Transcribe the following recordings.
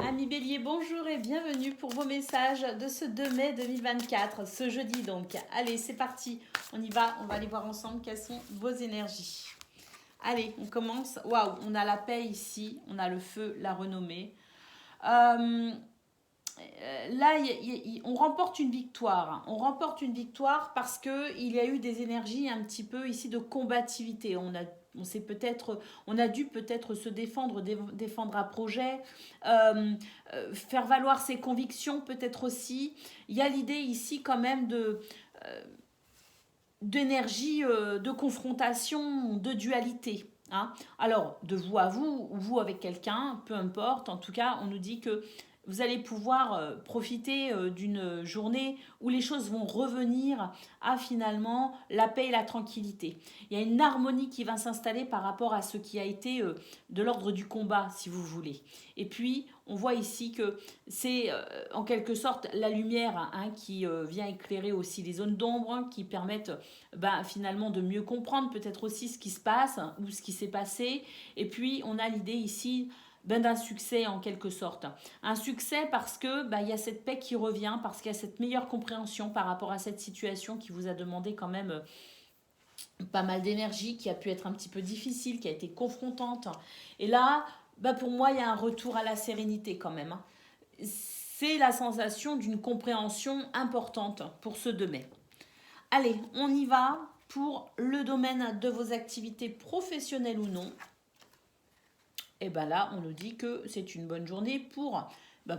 Amis Bélier, bonjour et bienvenue pour vos messages de ce 2 mai 2024, ce jeudi donc. Allez, c'est parti, on y va, on va aller voir ensemble quelles sont vos énergies. Allez, on commence. Waouh, on a la paix ici, on a le feu, la renommée. Là, on remporte une victoire. On remporte une victoire parce qu'il y a eu des énergies un petit peu ici de combativité. On a dû peut-être se défendre un projet, faire valoir ses convictions peut-être aussi. Il y a l'idée ici quand même d'énergie, de confrontation, de dualité. Hein. Alors, de vous à vous, ou vous avec quelqu'un, peu importe. En tout cas, on nous dit que vous allez pouvoir profiter d'une journée où les choses vont revenir à finalement la paix et la tranquillité. Il y a une harmonie qui va s'installer par rapport à ce qui a été de l'ordre du combat, si vous voulez. Et puis, on voit ici que c'est en quelque sorte la lumière qui vient éclairer aussi les zones d'ombre, qui permettent finalement de mieux comprendre peut-être aussi ce qui se passe ou ce qui s'est passé. Et puis, on a l'idée ici d'un succès en quelque sorte. Un succès parce que y a cette paix qui revient, parce qu'il y a cette meilleure compréhension par rapport à cette situation qui vous a demandé quand même pas mal d'énergie, qui a pu être un petit peu difficile, qui a été confrontante. Et là, pour moi, il y a un retour à la sérénité quand même. C'est la sensation d'une compréhension importante pour ce 2 mai. Allez, on y va pour le domaine de vos activités professionnelles ou non. Et là, on nous dit que c'est une bonne journée pour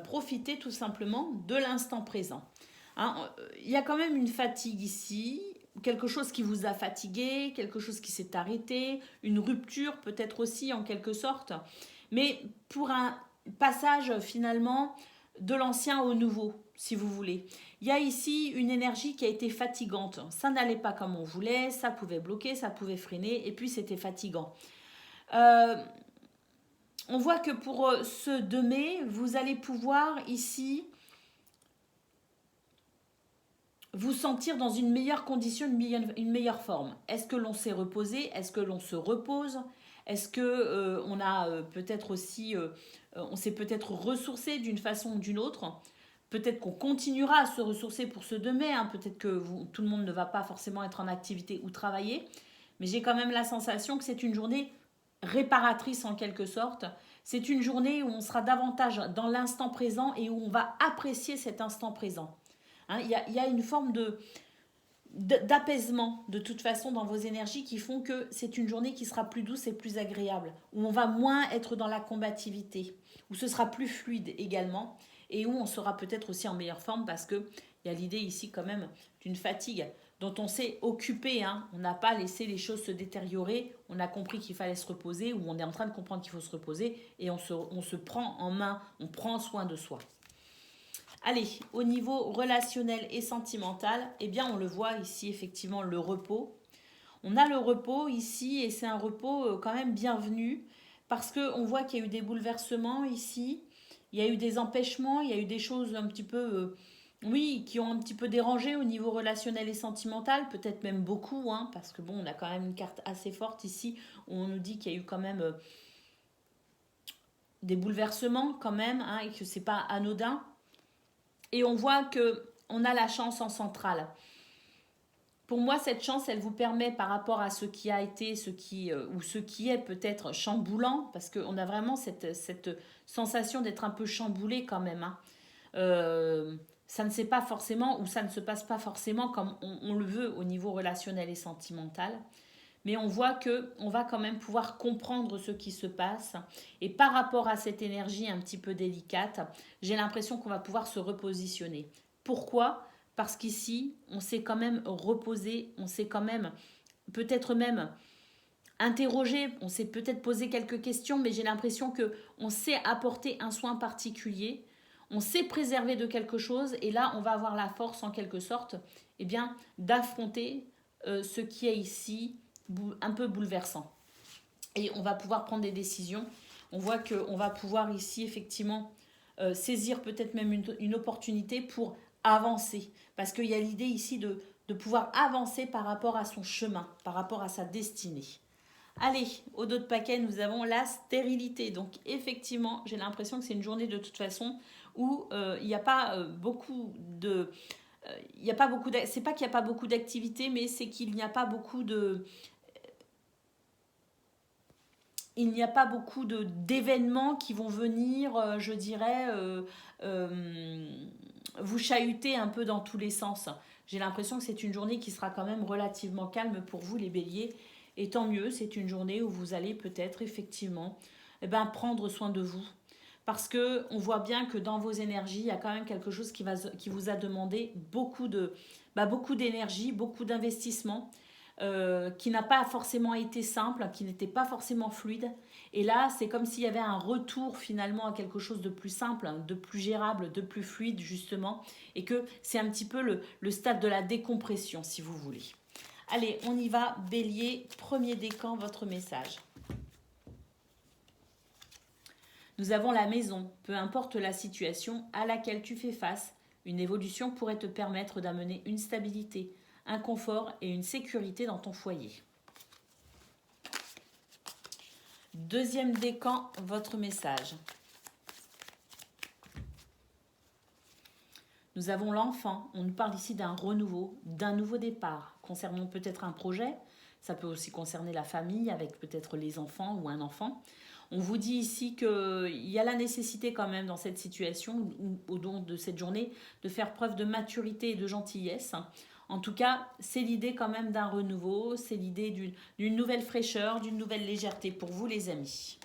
profiter tout simplement de l'instant présent. Il y a quand même une fatigue ici, quelque chose qui vous a fatigué, quelque chose qui s'est arrêté, une rupture peut-être aussi en quelque sorte, mais pour un passage finalement de l'ancien au nouveau, si vous voulez. Il y a ici une énergie qui a été fatigante. Ça n'allait pas comme on voulait, ça pouvait bloquer, ça pouvait freiner, et puis c'était fatigant. On voit que pour ce 2 mai, vous allez pouvoir ici vous sentir dans une meilleure condition, une meilleure forme. Est-ce que l'on s'est reposé? Est-ce que l'on se repose? Est-ce que on a peut-être aussi, on s'est peut-être ressourcé d'une façon ou d'une autre? Peut-être qu'on continuera à se ressourcer pour ce 2 mai. Peut-être que tout le monde ne va pas forcément être en activité ou travailler. Mais j'ai quand même la sensation que c'est une journée réparatrice en quelque sorte. C'est une journée où on sera davantage dans l'instant présent et où on va apprécier cet instant présent. Il y a une forme d'apaisement de toute façon dans vos énergies qui font que c'est une journée qui sera plus douce et plus agréable, où on va moins être dans la combativité, où ce sera plus fluide également et où on sera peut-être aussi en meilleure forme parce qu'il y a l'idée ici quand même d'une fatigue dont on s'est occupé. On n'a pas laissé les choses se détériorer, on a compris qu'il fallait se reposer ou on est en train de comprendre qu'il faut se reposer et on se prend en main, on prend soin de soi. Allez, au niveau relationnel et sentimental, on le voit ici effectivement le repos. On a le repos ici et c'est un repos quand même bienvenu parce qu'on voit qu'il y a eu des bouleversements ici, il y a eu des empêchements, il y a eu des choses un petit peu, qui ont un petit peu dérangé au niveau relationnel et sentimental, peut-être même beaucoup, parce que on a quand même une carte assez forte ici où on nous dit qu'il y a eu quand même des bouleversements quand même et que c'est pas anodin. Et on voit qu'on a la chance en centrale. Pour moi, cette chance, elle vous permet par rapport à ce qui a été, ou ce qui est peut-être chamboulant, parce qu'on a vraiment cette sensation d'être un peu chamboulé quand même. Ça ne sait pas forcément, ou ça ne se passe pas forcément comme on le veut au niveau relationnel et sentimental. Mais on voit qu'on va quand même pouvoir comprendre ce qui se passe. Et par rapport à cette énergie un petit peu délicate, j'ai l'impression qu'on va pouvoir se repositionner. Pourquoi ? Parce qu'ici, on s'est quand même reposé, on s'est quand même peut-être même interrogé, on s'est peut-être posé quelques questions, mais j'ai l'impression qu'on s'est apporté un soin particulier, on s'est préservé de quelque chose, et là, on va avoir la force en quelque sorte d'affronter ce qui est ici un peu bouleversant. Et on va pouvoir prendre des décisions. On voit qu'on va pouvoir ici effectivement saisir peut-être même une opportunité pour avancer. Parce qu'il y a l'idée ici de pouvoir avancer par rapport à son chemin, par rapport à sa destinée. Allez, au dos de paquet, nous avons la stérilité. Donc effectivement, j'ai l'impression que c'est une journée de toute façon où il n'y a pas beaucoup de... il n'y a pas beaucoup c'est pas qu'il n'y a pas beaucoup d'activités, mais c'est qu'il n'y a pas beaucoup de... Il n'y a pas beaucoup d'événements qui vont venir, je dirais, vous chahuter un peu dans tous les sens. J'ai l'impression que c'est une journée qui sera quand même relativement calme pour vous, les béliers. Et tant mieux, c'est une journée où vous allez peut-être effectivement prendre soin de vous. Parce que on voit bien que dans vos énergies, il y a quand même quelque chose qui vous a demandé beaucoup d'énergie, beaucoup d'investissement, qui n'a pas forcément été simple, qui n'était pas forcément fluide. Et là, c'est comme s'il y avait un retour finalement à quelque chose de plus simple, de plus gérable, de plus fluide justement. Et que c'est un petit peu le stade de la décompression, si vous voulez. Allez, on y va, bélier, premier décan, votre message. Nous avons la maison, peu importe la situation à laquelle tu fais face, une évolution pourrait te permettre d'amener une stabilité, un confort et une sécurité dans ton foyer. Deuxième décan, votre message. Nous avons l'enfant, on nous parle ici d'un renouveau, d'un nouveau départ, concernant peut-être un projet, ça peut aussi concerner la famille avec peut-être les enfants ou un enfant. On vous dit ici qu'il y a la nécessité quand même dans cette situation, au long de cette journée, de faire preuve de maturité et de gentillesse. En tout cas, c'est l'idée quand même d'un renouveau, c'est l'idée d'une nouvelle fraîcheur, d'une nouvelle légèreté pour vous les amis.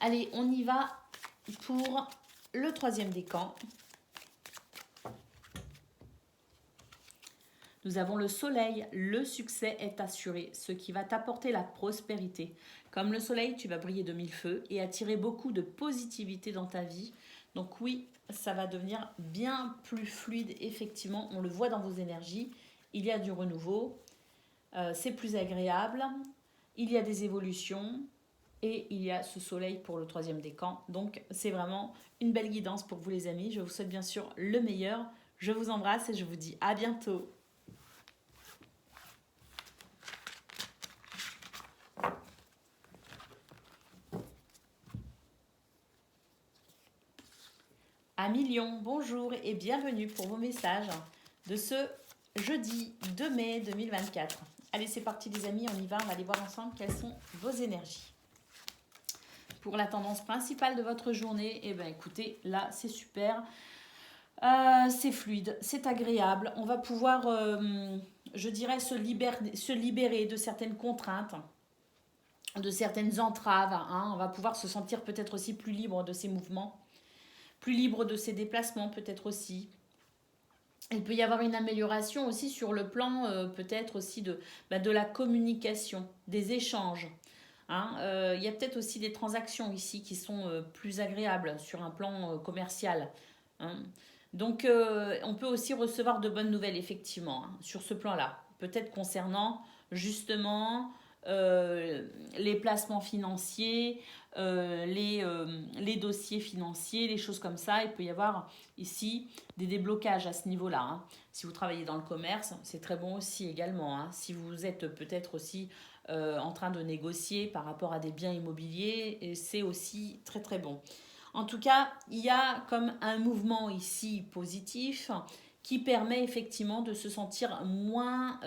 Allez, on y va pour le troisième décan. Nous avons le soleil, le succès est assuré, ce qui va t'apporter la prospérité. Comme le soleil, tu vas briller de mille feux et attirer beaucoup de positivité dans ta vie. Donc oui, ça va devenir bien plus fluide, effectivement. On le voit dans vos énergies. Il y a du renouveau, c'est plus agréable, il y a des évolutions et il y a ce soleil pour le troisième décan. Donc c'est vraiment une belle guidance pour vous les amis. Je vous souhaite bien sûr le meilleur. Je vous embrasse et je vous dis à bientôt. Amis Lion, bonjour et bienvenue pour vos messages de ce jeudi 2 mai 2024. Allez, c'est parti les amis, on y va, on va aller voir ensemble quelles sont vos énergies. Pour la tendance principale de votre journée, eh bien écoutez, là c'est super, c'est fluide, c'est agréable, on va pouvoir, je dirais, se libérer de certaines contraintes, de certaines entraves, hein. On va pouvoir se sentir peut-être aussi plus libre de ses mouvements, plus libre de ses déplacements peut-être aussi. Il peut y avoir une amélioration aussi sur le plan peut-être aussi de la communication, des échanges. Hein. Il y a peut-être aussi des transactions ici qui sont plus agréables sur un plan commercial. Hein. Donc on peut aussi recevoir de bonnes nouvelles effectivement hein, sur ce plan-là. Peut-être concernant justement les placements financiers, les dossiers financiers, les choses comme ça. Il peut y avoir ici des déblocages à ce niveau-là. Hein. Si vous travaillez dans le commerce, c'est très bon aussi également. Hein. Si vous êtes peut-être aussi en train de négocier par rapport à des biens immobiliers, c'est aussi très très bon. En tout cas, il y a comme un mouvement ici positif qui permet effectivement de se sentir moins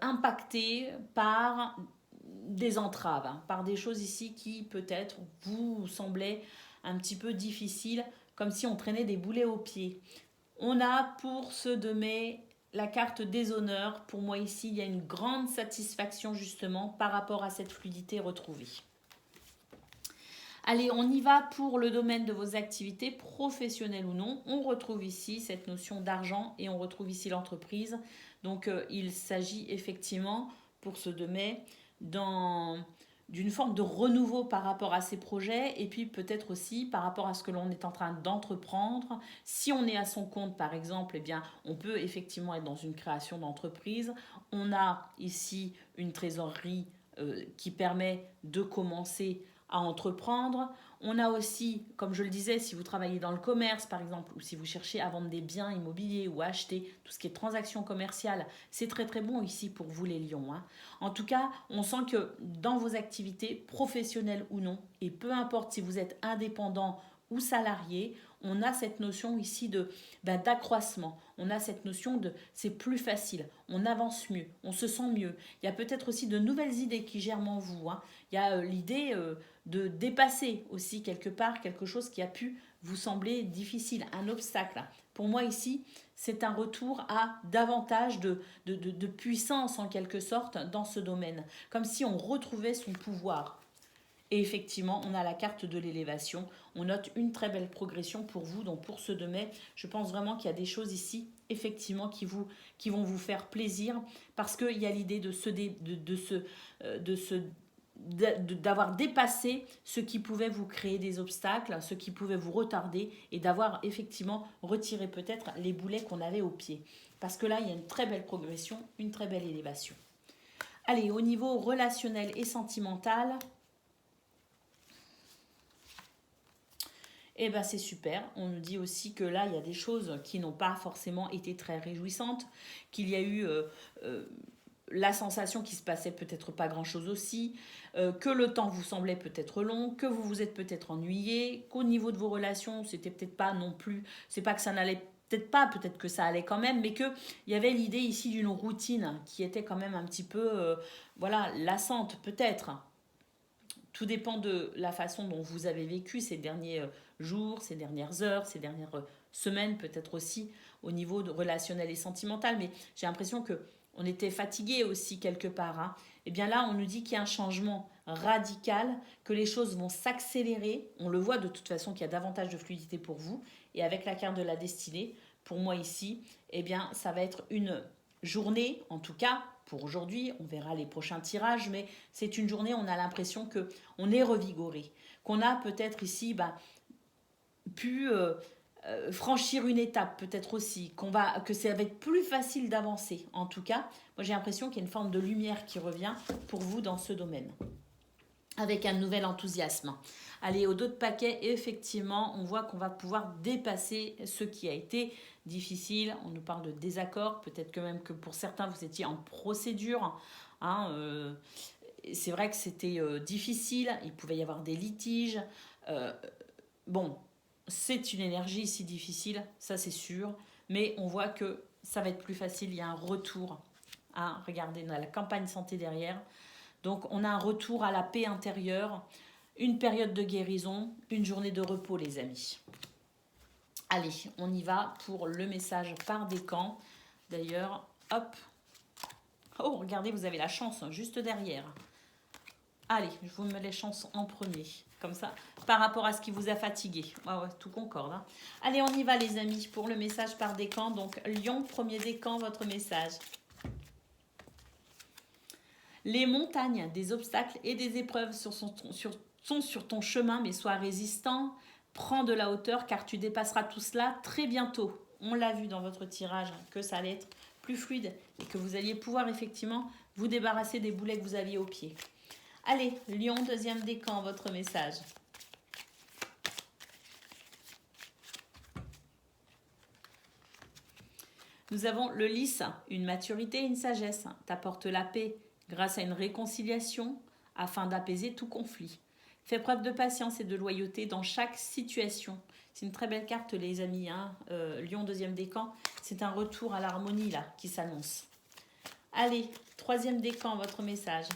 impacté par des entraves, hein, par des choses ici qui peut-être vous semblaient un petit peu difficiles, comme si on traînait des boulets aux pieds. On a pour ce 2 mai la carte des honneurs. Pour moi ici, il y a une grande satisfaction justement par rapport à cette fluidité retrouvée. Allez, on y va pour le domaine de vos activités, professionnelles ou non. On retrouve ici cette notion d'argent et on retrouve ici l'entreprise. Donc, il s'agit effectivement, pour ce 2 mai, d'une forme de renouveau par rapport à ces projets et puis peut-être aussi par rapport à ce que l'on est en train d'entreprendre. Si on est à son compte, par exemple, eh bien, on peut effectivement être dans une création d'entreprise. On a ici une trésorerie qui permet de commencer à entreprendre. On a aussi, comme je le disais, si vous travaillez dans le commerce par exemple, ou si vous cherchez à vendre des biens immobiliers ou à acheter tout ce qui est transactions commerciales, c'est très très bon ici pour vous les lions, hein. En tout cas, on sent que dans vos activités, professionnelles ou non, et peu importe si vous êtes indépendant ou salarié, on a cette notion ici d'accroissement. On a cette notion de c'est plus facile, on avance mieux, on se sent mieux. Il y a peut-être aussi de nouvelles idées qui germent en vous, hein. Il y a l'idée de dépasser aussi quelque part quelque chose qui a pu vous sembler difficile, un obstacle. Pour moi ici, c'est un retour à davantage de puissance en quelque sorte dans ce domaine, comme si on retrouvait son pouvoir. Et effectivement, on a la carte de l'élévation. On note une très belle progression pour vous. Donc pour ce 2 mai, je pense vraiment qu'il y a des choses ici, effectivement, qui vont vous faire plaisir. Parce qu'il y a l'idée d'avoir dépassé ce qui pouvait vous créer des obstacles, ce qui pouvait vous retarder, et d'avoir effectivement retiré peut-être les boulets qu'on avait au pied. Parce que là, il y a une très belle progression, une très belle élévation. Allez, au niveau relationnel et sentimental, eh ben c'est super. On nous dit aussi que là, il y a des choses qui n'ont pas forcément été très réjouissantes, qu'il y a eu la sensation qu'il se passait peut-être pas grand-chose aussi, que le temps vous semblait peut-être long, que vous vous êtes peut-être ennuyé, qu'au niveau de vos relations, c'était peut-être pas non plus, c'est pas que ça n'allait peut-être pas, peut-être que ça allait quand même, mais qu'il y avait l'idée ici d'une routine qui était quand même un petit peu, voilà, lassante peut-être. Tout dépend de la façon dont vous avez vécu ces derniers jours, ces dernières heures, ces dernières semaines, peut-être aussi au niveau de relationnel et sentimental. Mais j'ai l'impression que on était fatigué aussi quelque part, hein. Et bien là, on nous dit qu'il y a un changement radical, que les choses vont s'accélérer. On le voit de toute façon qu'il y a davantage de fluidité pour vous. Et avec la carte de la destinée, pour moi ici, eh bien, ça va être une journée, en tout cas pour aujourd'hui, on verra les prochains tirages, mais c'est une journée, on a l'impression que on est revigoré, qu'on a peut-être ici pu franchir une étape, peut-être aussi, que ça va être plus facile d'avancer. En tout cas, moi j'ai l'impression qu'il y a une forme de lumière qui revient pour vous dans ce domaine, avec un nouvel enthousiasme. Allez, au dos de paquet, effectivement, on voit qu'on va pouvoir dépasser ce qui a été difficile. On nous parle de désaccord, peut-être que même que pour certains, vous étiez en procédure, hein, c'est vrai que c'était difficile, il pouvait y avoir des litiges. Bon, c'est une énergie si difficile, ça c'est sûr, mais on voit que ça va être plus facile, il y a un retour. Hein, regardez, on a la campagne santé derrière. Donc on a un retour à la paix intérieure, une période de guérison, une journée de repos les amis. Allez, on y va pour le message par décan. D'ailleurs, hop. Oh, regardez, vous avez la chance juste derrière. Allez, je vous mets les chances en premier. Comme ça, par rapport à ce qui vous a fatigué. Ah ouais, tout concorde, hein. Allez, on y va les amis pour le message par décan. Donc, Lion, premier décan, votre message. Les montagnes, des obstacles et des épreuves sont sur ton chemin, mais sois résistant. Prends de la hauteur car tu dépasseras tout cela très bientôt. On l'a vu dans votre tirage que ça allait être plus fluide et que vous alliez pouvoir effectivement vous débarrasser des boulets que vous aviez au pied. Allez, Lion, deuxième décan, votre message. Nous avons le lys, une maturité et une sagesse. T'apporte la paix grâce à une réconciliation afin d'apaiser tout conflit. Fais preuve de patience et de loyauté dans chaque situation. C'est une très belle carte les amis, hein. Lion, deuxième décan, c'est un retour à l'harmonie là qui s'annonce. Allez, troisième décan, votre message.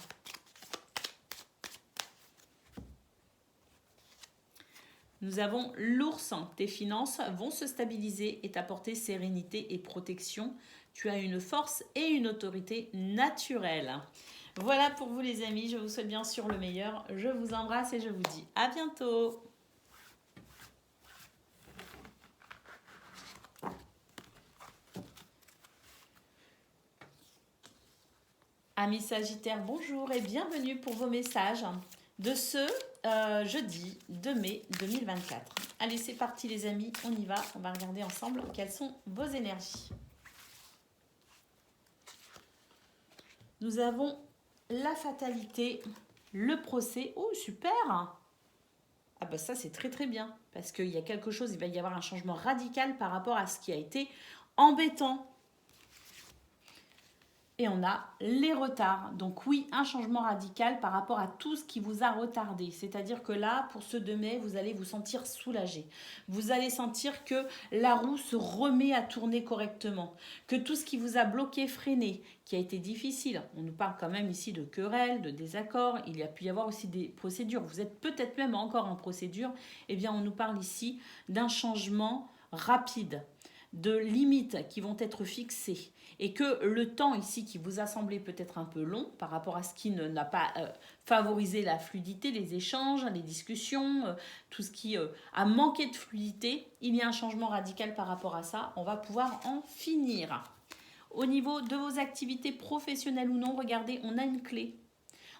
Nous avons l'ours. Tes finances vont se stabiliser et t'apporter sérénité et protection. Tu as une force et une autorité naturelle. Voilà pour vous les amis. Je vous souhaite bien sûr le meilleur. Je vous embrasse et je vous dis à bientôt. Amis Sagittaires, bonjour et bienvenue pour vos messages de ce jeudi 2 mai 2024. Allez, c'est parti les amis, on y va. On va regarder ensemble quelles sont vos énergies. Nous avons la fatalité, le procès. Oh, super! Ah bah ça c'est très très bien, parce qu'il y a quelque chose, il va y avoir un changement radical par rapport à ce qui a été embêtant. Et on a les retards. Donc oui, un changement radical par rapport à tout ce qui vous a retardé. C'est-à-dire que là, pour ce 2 mai, vous allez vous sentir soulagé. Vous allez sentir que la roue se remet à tourner correctement. Que tout ce qui vous a bloqué, freiné, qui a été difficile, on nous parle quand même ici de querelles, de désaccords, il y a pu y avoir aussi des procédures. Vous êtes peut-être même encore en procédure. Eh bien, on nous parle ici d'un changement rapide, de limites qui vont être fixées, et que le temps ici qui vous a semblé peut-être un peu long par rapport à ce qui n'a pas favorisé la fluidité, les échanges, les discussions, tout ce qui a manqué de fluidité, il y a un changement radical par rapport à ça. On va pouvoir en finir. Au niveau de vos activités professionnelles ou non, regardez, on a une clé.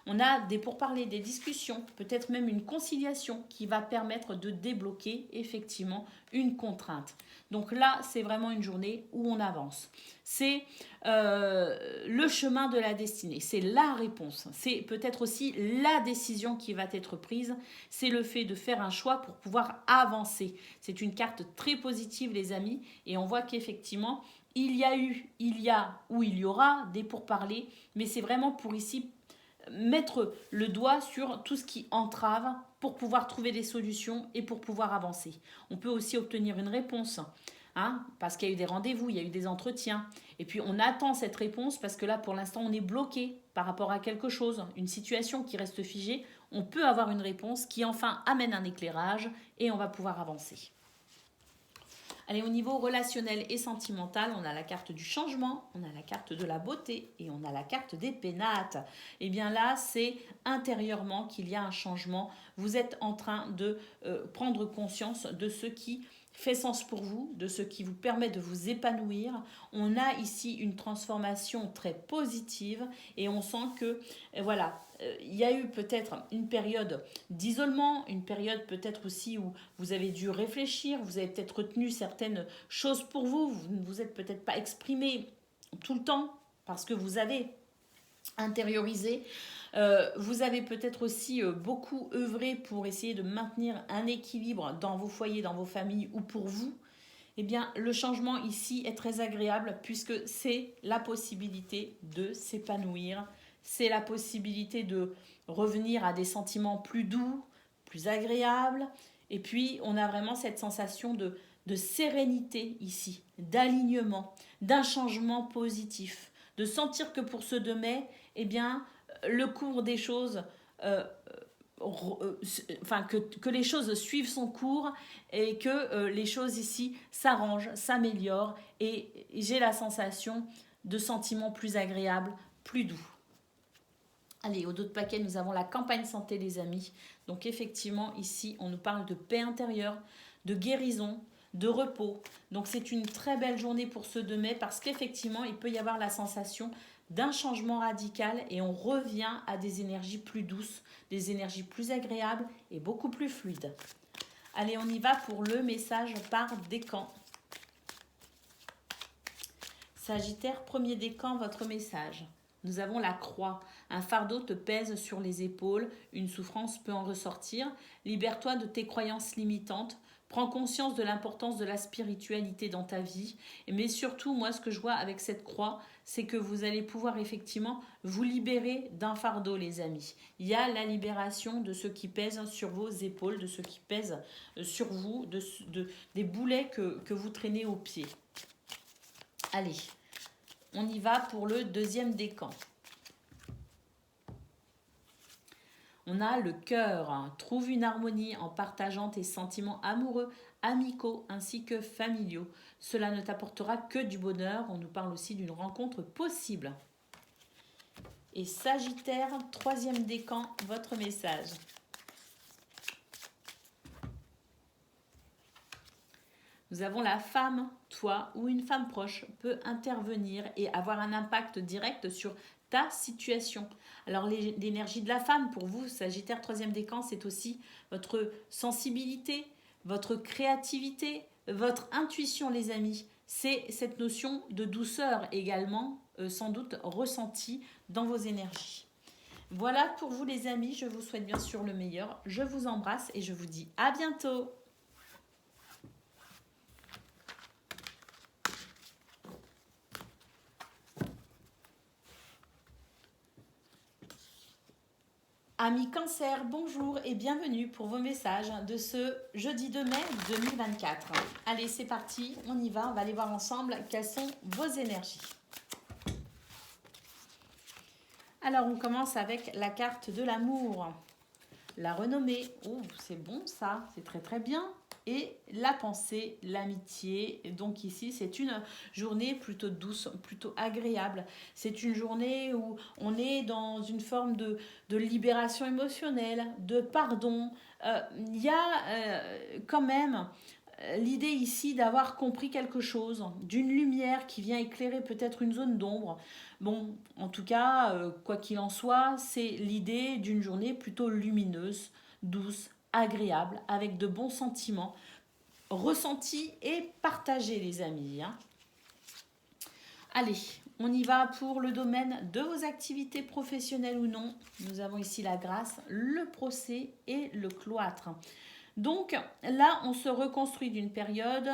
On a des pourparlers, des discussions, peut-être même une conciliation qui va permettre de débloquer effectivement une contrainte. Donc là, c'est vraiment une journée où on avance. C'est le chemin de la destinée, c'est la réponse. C'est peut-être aussi la décision qui va être prise. C'est le fait de faire un choix pour pouvoir avancer. C'est une carte très positive, les amis, et on voit qu'effectivement, il y a ou il y aura des pourparlers, mais c'est vraiment pour ici mettre le doigt sur tout ce qui entrave pour pouvoir trouver des solutions et pour pouvoir avancer. On peut aussi obtenir une réponse, hein, parce qu'il y a eu des rendez-vous, il y a eu des entretiens. Et puis on attend cette réponse parce que là, pour l'instant, on est bloqué par rapport à quelque chose, une situation qui reste figée. On peut avoir une réponse qui enfin amène un éclairage et on va pouvoir avancer. Allez, au niveau relationnel et sentimental, on a la carte du changement, on a la carte de la beauté et on a la carte des pénates. Et bien là, c'est intérieurement qu'il y a un changement. Vous êtes en train de prendre conscience de ce qui fait sens pour vous, de ce qui vous permet de vous épanouir. On a ici une transformation très positive et on sent que, voilà, il y a eu peut-être une période d'isolement, une période peut-être aussi où vous avez dû réfléchir, vous avez peut-être retenu certaines choses pour vous, vous ne vous êtes peut-être pas exprimé tout le temps parce que vous avez intériorisé. Vous avez peut-être aussi beaucoup œuvré pour essayer de maintenir un équilibre dans vos foyers, dans vos familles ou pour vous. Eh bien, le changement ici est très agréable puisque c'est la possibilité de s'épanouir, c'est la possibilité de revenir à des sentiments plus doux, plus agréables. Et puis, on a vraiment cette sensation de sérénité ici, d'alignement, d'un changement positif, de sentir que pour ce 2 mai, eh bien, le cours des choses, enfin que les choses suivent son cours et que les choses ici s'arrangent, s'améliorent et j'ai la sensation de sentiments plus agréables, plus doux. Allez, au dos de paquet, nous avons la campagne santé, les amis. Donc effectivement, ici, on nous parle de paix intérieure, de guérison, de repos. Donc c'est une très belle journée pour ce 2 mai parce qu'effectivement, il peut y avoir la sensation d'un changement radical et on revient à des énergies plus douces, des énergies plus agréables et beaucoup plus fluides. Allez, on y va pour le message par décan. Sagittaire, premier décan, votre message. Nous avons la croix. Un fardeau te pèse sur les épaules, une souffrance peut en ressortir. Libère-toi de tes croyances limitantes. Prends conscience de l'importance de la spiritualité dans ta vie. Mais surtout, moi, ce que je vois avec cette croix, c'est que vous allez pouvoir effectivement vous libérer d'un fardeau, les amis. Il y a la libération de ce qui pèse sur vos épaules, de ce qui pèse sur vous, des boulets que vous traînez aux pieds. Allez, on y va pour le deuxième décan. On a le cœur. Trouve une harmonie en partageant tes sentiments amoureux, amicaux ainsi que familiaux. Cela ne t'apportera que du bonheur. On nous parle aussi d'une rencontre possible. Et Sagittaire, troisième décan, votre message. Nous avons la femme, toi ou une femme proche peut intervenir et avoir un impact direct sur ta situation. Alors l'énergie de la femme pour vous, Sagittaire troisième décan, c'est aussi votre sensibilité, votre créativité, votre intuition, les amis. C'est cette notion de douceur également, sans doute ressentie dans vos énergies. Voilà pour vous les amis, je vous souhaite bien sûr le meilleur. Je vous embrasse et je vous dis à bientôt. Amis Cancer, bonjour et bienvenue pour vos messages de ce jeudi 2 mai 2024. Allez, c'est parti, on y va, on va aller voir ensemble quelles sont vos énergies. Alors, on commence avec la carte de l'amour. La renommée, oh, c'est bon ça, c'est très très bien. Et la pensée, l'amitié. Donc ici, c'est une journée plutôt douce, plutôt agréable. C'est une journée où on est dans une forme de libération émotionnelle, de pardon. Il y a quand même l'idée ici d'avoir compris quelque chose, d'une lumière qui vient éclairer peut-être une zone d'ombre. Bon, en tout cas, quoi qu'il en soit, c'est l'idée d'une journée plutôt lumineuse, douce, agréable, avec de bons sentiments, ressentis et partagés, les amis. Hein. Allez, on y va pour le domaine de vos activités professionnelles ou non. Nous avons ici la grâce, le procès et le cloître. Donc là, on se reconstruit d'une période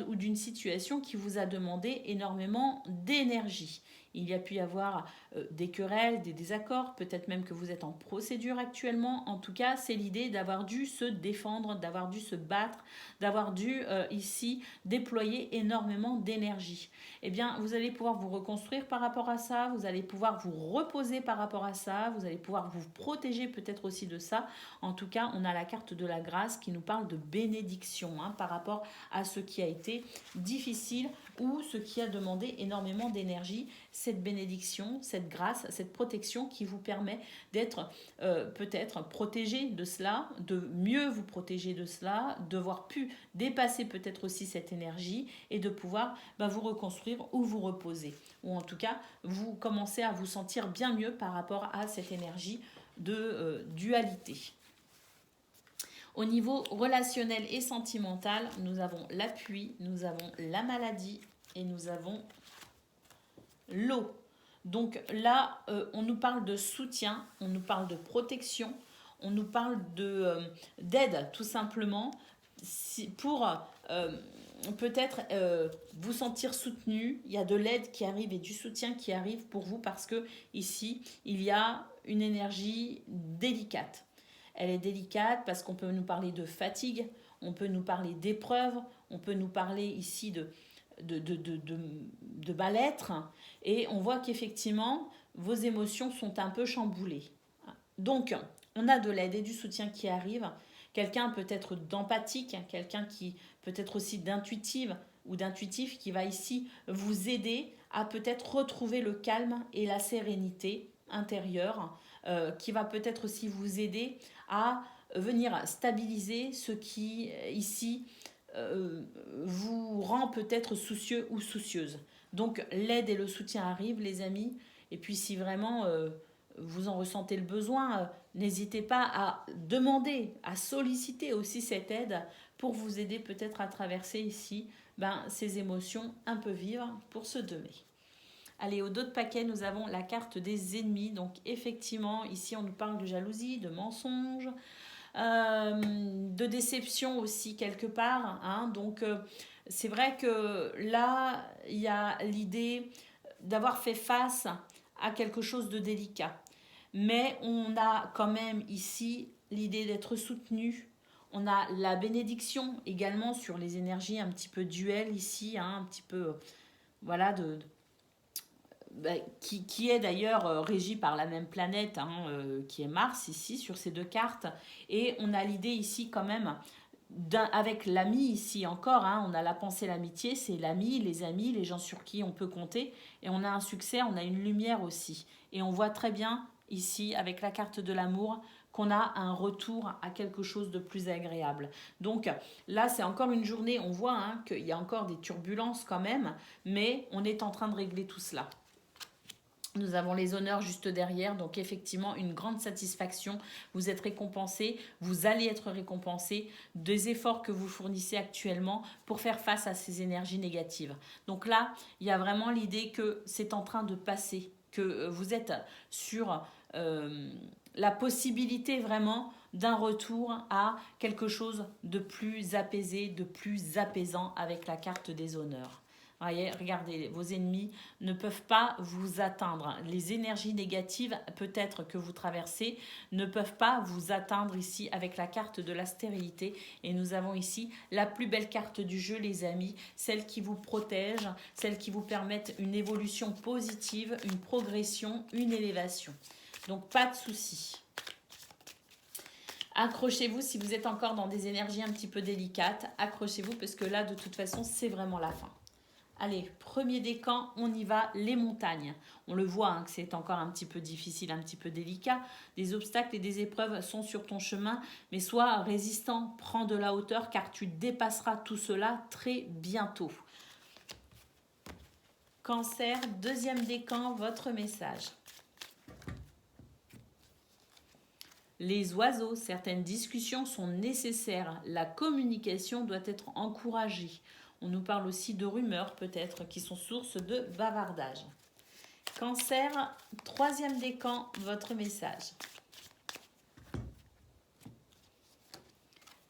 ou d'une situation qui vous a demandé énormément d'énergie. Il y a pu y avoir des querelles, des désaccords, peut-être même que vous êtes en procédure actuellement. En tout cas, c'est l'idée d'avoir dû se défendre, d'avoir dû se battre, d'avoir dû ici déployer énormément d'énergie. Eh bien, vous allez pouvoir vous reconstruire par rapport à ça, vous allez pouvoir vous reposer par rapport à ça, vous allez pouvoir vous protéger peut-être aussi de ça. En tout cas, on a la carte de la grâce qui nous parle de bénédiction par rapport à ce qui a été difficile ou ce qui a demandé énormément d'énergie. Cette bénédiction, cette grâce, cette protection qui vous permet d'être peut-être protégé de cela, de mieux vous protéger de cela, de voir pu dépasser peut-être aussi cette énergie et de pouvoir vous reconstruire ou vous reposer. Ou en tout cas, vous commencez à vous sentir bien mieux par rapport à cette énergie de dualité. Au niveau relationnel et sentimental, nous avons l'appui, nous avons la maladie et nous avons l'eau. Donc là, on nous parle de soutien, on nous parle de protection, on nous parle d'aide tout simplement pour peut-être vous sentir soutenu. Il y a de l'aide qui arrive et du soutien qui arrive pour vous parce que ici, il y a une énergie délicate. Elle est délicate parce qu'on peut nous parler de fatigue, on peut nous parler d'épreuves, on peut nous parler ici de mal-être. Et on voit qu'effectivement, vos émotions sont un peu chamboulées. Donc, on a de l'aide et du soutien qui arrive. Quelqu'un peut-être d'empathique, quelqu'un qui peut être aussi d'intuitive ou d'intuitif qui va ici vous aider à peut-être retrouver le calme et la sérénité intérieure, qui va peut-être aussi vous aider à venir stabiliser ce qui ici vous rend peut-être soucieux ou soucieuse. Donc l'aide et le soutien arrivent les amis, et puis si vraiment vous en ressentez le besoin, n'hésitez pas à demander, à solliciter aussi cette aide pour vous aider peut-être à traverser ici ces émotions un peu vives pour ce 2 mai. Allez, au dos de paquet, nous avons la carte des ennemis. Donc effectivement, ici on nous parle de jalousie, de mensonge, de déception aussi quelque part. Hein. Donc c'est vrai que là, il y a l'idée d'avoir fait face à quelque chose de délicat. Mais on a quand même ici l'idée d'être soutenu. On a la bénédiction également sur les énergies un petit peu duel ici, un petit peu, voilà, qui est d'ailleurs régie par la même planète, qui est Mars ici, sur ces 2 cartes. Et on a l'idée ici quand même, avec l'ami ici encore, on a la pensée, l'amitié, c'est l'ami, les amis, les gens sur qui on peut compter. Et on a un succès, on a une lumière aussi. Et on voit très bien ici, avec la carte de l'amour, qu'on a un retour à quelque chose de plus agréable. Donc là, c'est encore une journée, on voit qu'il y a encore des turbulences quand même, mais on est en train de régler tout cela. Nous avons les honneurs juste derrière, donc effectivement une grande satisfaction. Vous êtes récompensé, vous allez être récompensé des efforts que vous fournissez actuellement pour faire face à ces énergies négatives. Donc là, il y a vraiment l'idée que c'est en train de passer. que vous êtes sur la possibilité vraiment d'un retour à quelque chose de plus apaisé, de plus apaisant avec la carte des honneurs. Voyez, regardez, vos ennemis ne peuvent pas vous atteindre. Les énergies négatives, peut-être que vous traversez, ne peuvent pas vous atteindre ici avec la carte de la stérilité. Et nous avons ici la plus belle carte du jeu, les amis, celle qui vous protège, celle qui vous permet une évolution positive, une progression, une élévation. Donc, pas de souci. Accrochez-vous si vous êtes encore dans des énergies un petit peu délicates. Accrochez-vous parce que là, de toute façon, c'est vraiment la fin. Allez, premier décan, on y va, les montagnes. On le voit que c'est encore un petit peu difficile, un petit peu délicat. Des obstacles et des épreuves sont sur ton chemin, mais sois résistant, prends de la hauteur car tu dépasseras tout cela très bientôt. Cancer, deuxième décan, votre message. Les oiseaux, certaines discussions sont nécessaires. La communication doit être encouragée. On nous parle aussi de rumeurs peut-être qui sont source de bavardage. Cancer, troisième décan, votre message.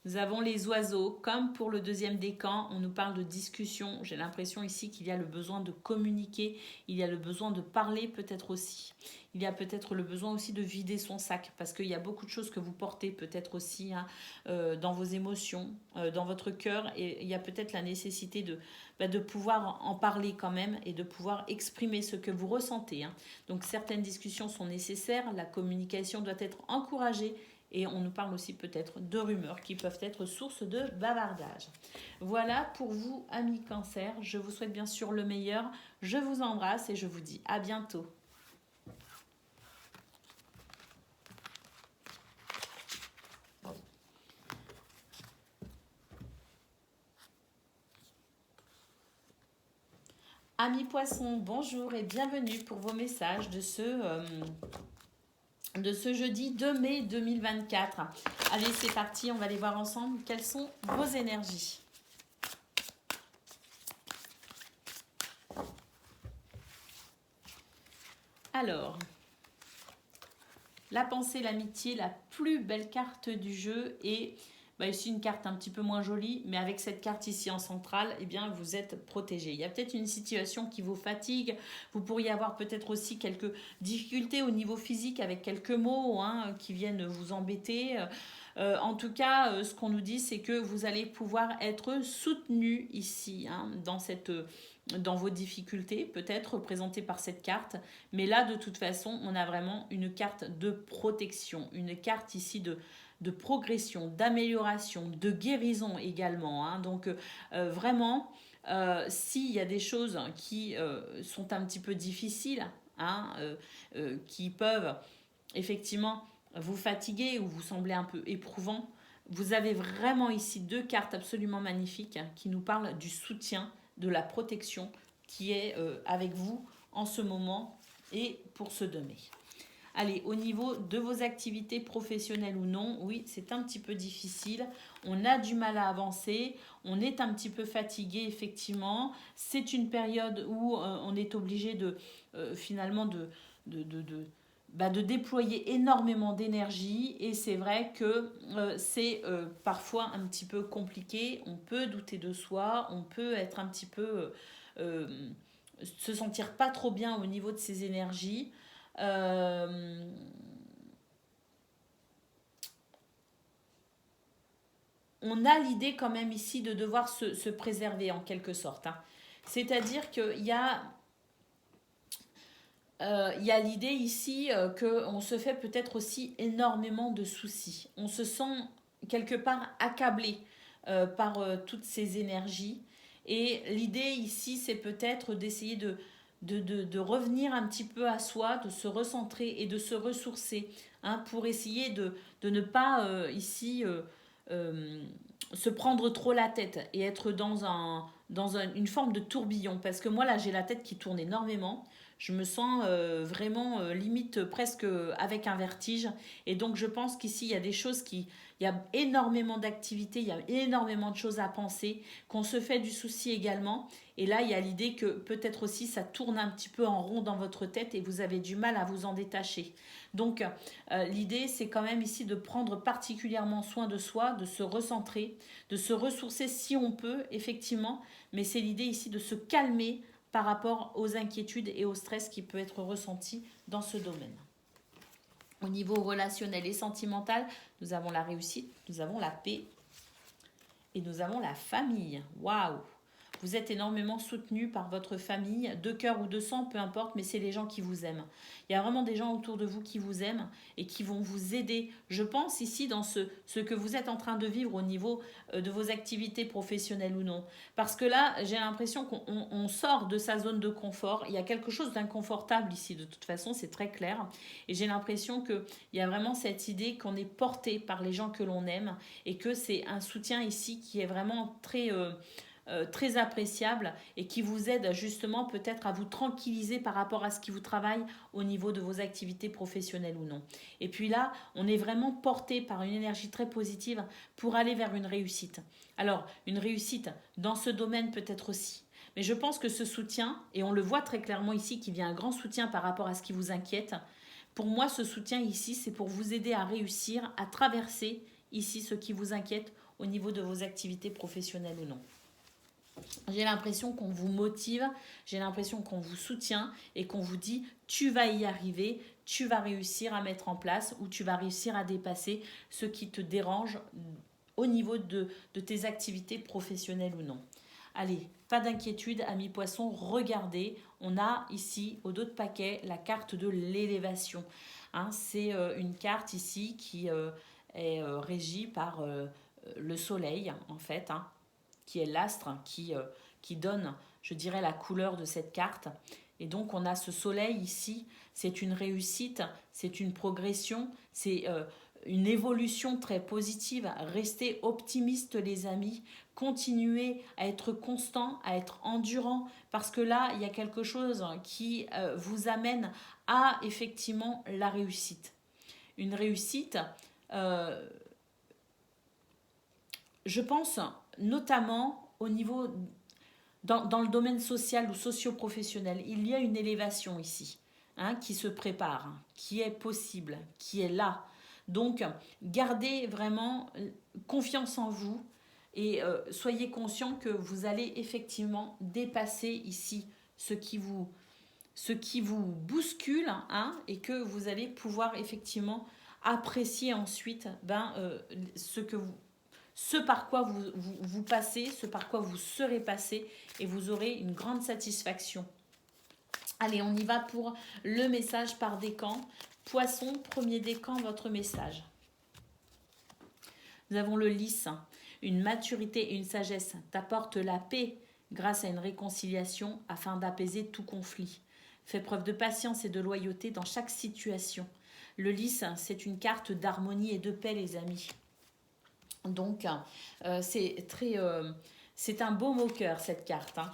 Nous avons les oiseaux, comme pour le deuxième décan, on nous parle de discussion. J'ai l'impression ici qu'il y a le besoin de communiquer, il y a le besoin de parler peut-être aussi. Il y a peut-être le besoin aussi de vider son sac, parce qu'il y a beaucoup de choses que vous portez peut-être aussi dans vos émotions, dans votre cœur, et il y a peut-être la nécessité de pouvoir en parler quand même et de pouvoir exprimer ce que vous ressentez. Donc certaines discussions sont nécessaires, la communication doit être encouragée, et on nous parle aussi peut-être de rumeurs qui peuvent être source de bavardage. Voilà pour vous, amis Cancer. Je vous souhaite bien sûr le meilleur. Je vous embrasse et je vous dis à bientôt. Amis Poissons, bonjour et bienvenue pour vos messages de ce jeudi 2 mai 2024. Allez, c'est parti, on va aller voir ensemble quelles sont vos énergies. Alors, la pensée, l'amitié, la plus belle carte du jeu et ici une carte un petit peu moins jolie, mais avec cette carte ici en centrale, eh bien vous êtes protégé. Il y a peut-être une situation qui vous fatigue, vous pourriez avoir peut-être aussi quelques difficultés au niveau physique avec quelques mots qui viennent vous embêter. En tout cas, ce qu'on nous dit, c'est que vous allez pouvoir être soutenu ici dans vos difficultés, peut-être représentées par cette carte. Mais là, de toute façon, on a vraiment une carte de protection, une carte ici de progression, d'amélioration, de guérison également. Donc vraiment, s'il y a des choses qui sont un petit peu difficiles, qui peuvent effectivement vous fatiguer ou vous sembler un peu éprouvant, vous avez vraiment ici deux cartes absolument magnifiques qui nous parlent du soutien, de la protection qui est avec vous en ce moment et pour ce 2 mai. Allez, au niveau de vos activités professionnelles ou non, oui, c'est un petit peu difficile. On a du mal à avancer. On est un petit peu fatigué, effectivement. C'est une période où on est obligé finalement de déployer énormément d'énergie. Et c'est vrai que c'est parfois un petit peu compliqué. On peut douter de soi. On peut être un petit peu... se sentir pas trop bien au niveau de ses énergies. On a l'idée quand même ici de devoir se préserver en quelque sorte. C'est-à-dire qu'il y a l'idée ici qu'on se fait peut-être aussi énormément de soucis. On se sent quelque part accablé par toutes ces énergies. Et l'idée ici, c'est peut-être d'essayer de revenir un petit peu à soi, de se recentrer et de se ressourcer pour essayer de ne pas se prendre trop la tête et être dans une forme de tourbillon. Parce que moi, là, j'ai la tête qui tourne énormément. Je me sens vraiment limite presque avec un vertige. Et donc je pense qu'ici, il y a des choses qui... Il y a énormément d'activités, il y a énormément de choses à penser, qu'on se fait du souci également. Et là, il y a l'idée que peut-être aussi ça tourne un petit peu en rond dans votre tête et vous avez du mal à vous en détacher. Donc l'idée, c'est quand même ici de prendre particulièrement soin de soi, de se recentrer, de se ressourcer si on peut, effectivement. Mais c'est l'idée ici de se calmer par rapport aux inquiétudes et au stress qui peut être ressenti dans ce domaine. Au niveau relationnel et sentimental, nous avons la réussite, nous avons la paix et nous avons la famille. Waouh! Vous êtes énormément soutenu par votre famille, de cœur ou de sang, peu importe, mais c'est les gens qui vous aiment. Il y a vraiment des gens autour de vous qui vous aiment et qui vont vous aider. Je pense ici dans ce que vous êtes en train de vivre au niveau de vos activités professionnelles ou non. Parce que là, j'ai l'impression qu'on sort de sa zone de confort. Il y a quelque chose d'inconfortable ici, de toute façon, c'est très clair. Et j'ai l'impression qu'il y a vraiment cette idée qu'on est porté par les gens que l'on aime et que c'est un soutien ici qui est vraiment très appréciable et qui vous aide justement peut-être à vous tranquilliser par rapport à ce qui vous travaille au niveau de vos activités professionnelles ou non. Et puis là, on est vraiment porté par une énergie très positive pour aller vers une réussite. Alors, une réussite dans ce domaine peut-être aussi. Mais je pense que ce soutien, et on le voit très clairement ici, qu'il y a un grand soutien par rapport à ce qui vous inquiète, pour moi, ce soutien ici, c'est pour vous aider à réussir, à traverser ici ce qui vous inquiète au niveau de vos activités professionnelles ou non. J'ai l'impression qu'on vous motive, j'ai l'impression qu'on vous soutient et qu'on vous dit tu vas y arriver, tu vas réussir à mettre en place ou tu vas réussir à dépasser ce qui te dérange au niveau de tes activités professionnelles ou non. Allez, pas d'inquiétude, amis poissons, regardez, on a ici au dos de paquet la carte de l'élévation. Hein, c'est une carte ici qui est régie par le soleil en fait, hein, qui est l'astre qui donne, je dirais, la couleur de cette carte. Et donc on a ce soleil ici, c'est une réussite, c'est une progression, c'est une évolution très positive. Restez optimistes les amis, continuez à être constant, à être endurant, parce que là, il y a quelque chose qui vous amène à effectivement la réussite. Une réussite, euh, je pense notamment au niveau, dans le domaine social ou socio-professionnel, il y a une élévation ici, hein, qui se prépare, qui est possible, qui est là. Donc, gardez vraiment confiance en vous et soyez conscient que vous allez effectivement dépasser ici ce qui vous bouscule, hein, et que vous allez pouvoir effectivement apprécier ensuite ce par quoi vous passez, ce par quoi vous serez passé, et vous aurez une grande satisfaction. Allez, on y va pour le message par décan. Poisson, premier décan, votre message. Nous avons le lys. Une maturité et une sagesse t'apportent la paix grâce à une réconciliation afin d'apaiser tout conflit. Fais preuve de patience et de loyauté dans chaque situation. Le lys, c'est une carte d'harmonie et de paix, les amis. Donc, c'est un beau moqueur, cette carte. Hein.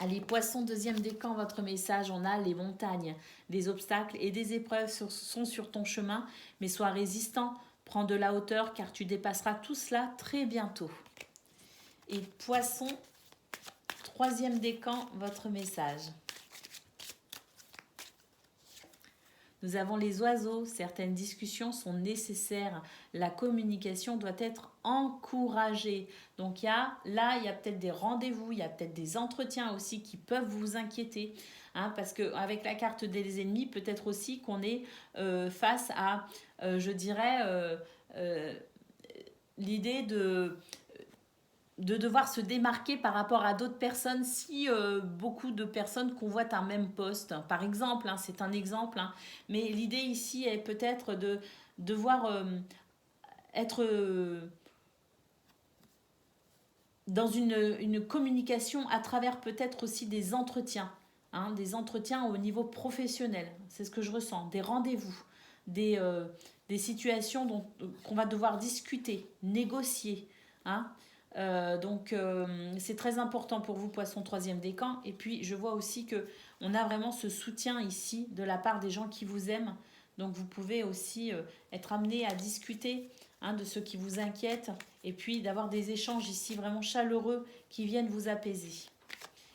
Allez, poisson, deuxième décan, votre message. On a les montagnes, des obstacles et des épreuves sont sur ton chemin, mais sois résistant, prends de la hauteur car tu dépasseras tout cela très bientôt. Et poisson, troisième décan, votre message. Nous avons les oiseaux, certaines discussions sont nécessaires, la communication doit être encouragée. Donc il y a peut-être des rendez-vous, il y a peut-être des entretiens aussi qui peuvent vous inquiéter. Hein, parce qu'avec la carte des ennemis, peut-être aussi qu'on est face à, je dirais, l'idée de devoir se démarquer par rapport à d'autres personnes si beaucoup de personnes convoitent un même poste. Par exemple, hein, c'est un exemple, hein, mais l'idée ici est peut-être de devoir être dans une communication à travers peut-être aussi des entretiens, hein, des entretiens au niveau professionnel. C'est ce que je ressens, des rendez-vous, des situations qu'on va devoir discuter, négocier, hein. Donc c'est très important pour vous, poisson troisième décan. Et puis je vois aussi que on a vraiment ce soutien ici de la part des gens qui vous aiment. Donc vous pouvez aussi être amené à discuter de ce qui vous inquiète et puis d'avoir des échanges ici vraiment chaleureux qui viennent vous apaiser.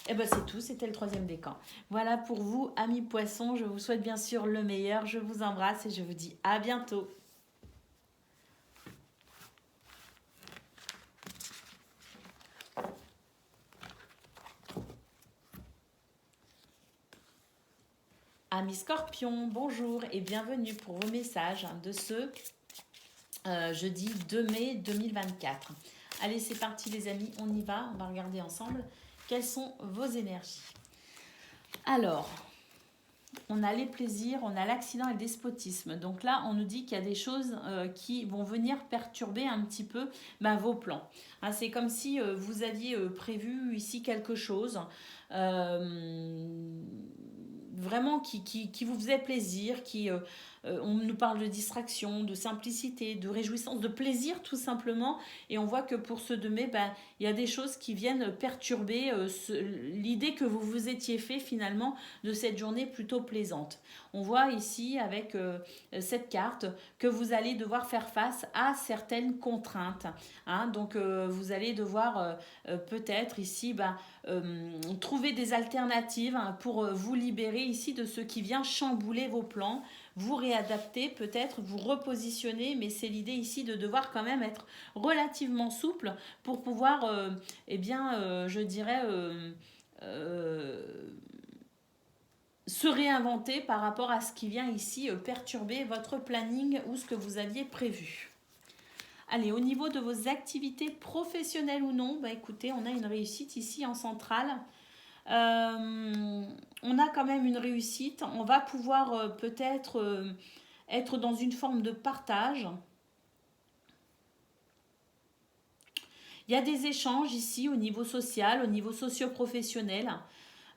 Et bien c'est tout, c'était le 3e décan. Voilà pour vous, amis poissons, je vous souhaite bien sûr le meilleur, je vous embrasse et je vous dis à bientôt. Amis Scorpions, bonjour et bienvenue pour vos messages de ce jeudi 2 mai 2024. Allez, c'est parti les amis, on y va, on va regarder ensemble quelles sont vos énergies. Alors, on a les plaisirs, on a l'accident et le despotisme. Donc là, on nous dit qu'il y a des choses qui vont venir perturber un petit peu vos plans. C'est comme si vous aviez prévu ici quelque chose. Vraiment qui vous faisait plaisir, on nous parle de distraction, de simplicité, de réjouissance, de plaisir tout simplement. Et on voit que pour ce 2 mai, il y a des choses qui viennent perturber l'idée que vous vous étiez fait finalement de cette journée plutôt plaisante. On voit ici avec cette carte que vous allez devoir faire face à certaines contraintes. Donc vous allez devoir peut-être ici trouver des alternatives pour vous libérer ici de ce qui vient chambouler vos plans, vous réadapter peut-être, vous repositionner, mais c'est l'idée ici de devoir quand même être relativement souple pour pouvoir, je dirais, se réinventer par rapport à ce qui vient ici perturber votre planning ou ce que vous aviez prévu. Allez, au niveau de vos activités professionnelles ou non, écoutez, on a une réussite ici en centrale. On a quand même une réussite. On va pouvoir peut-être être dans une forme de partage. Il y a des échanges ici au niveau social, au niveau socio-professionnel.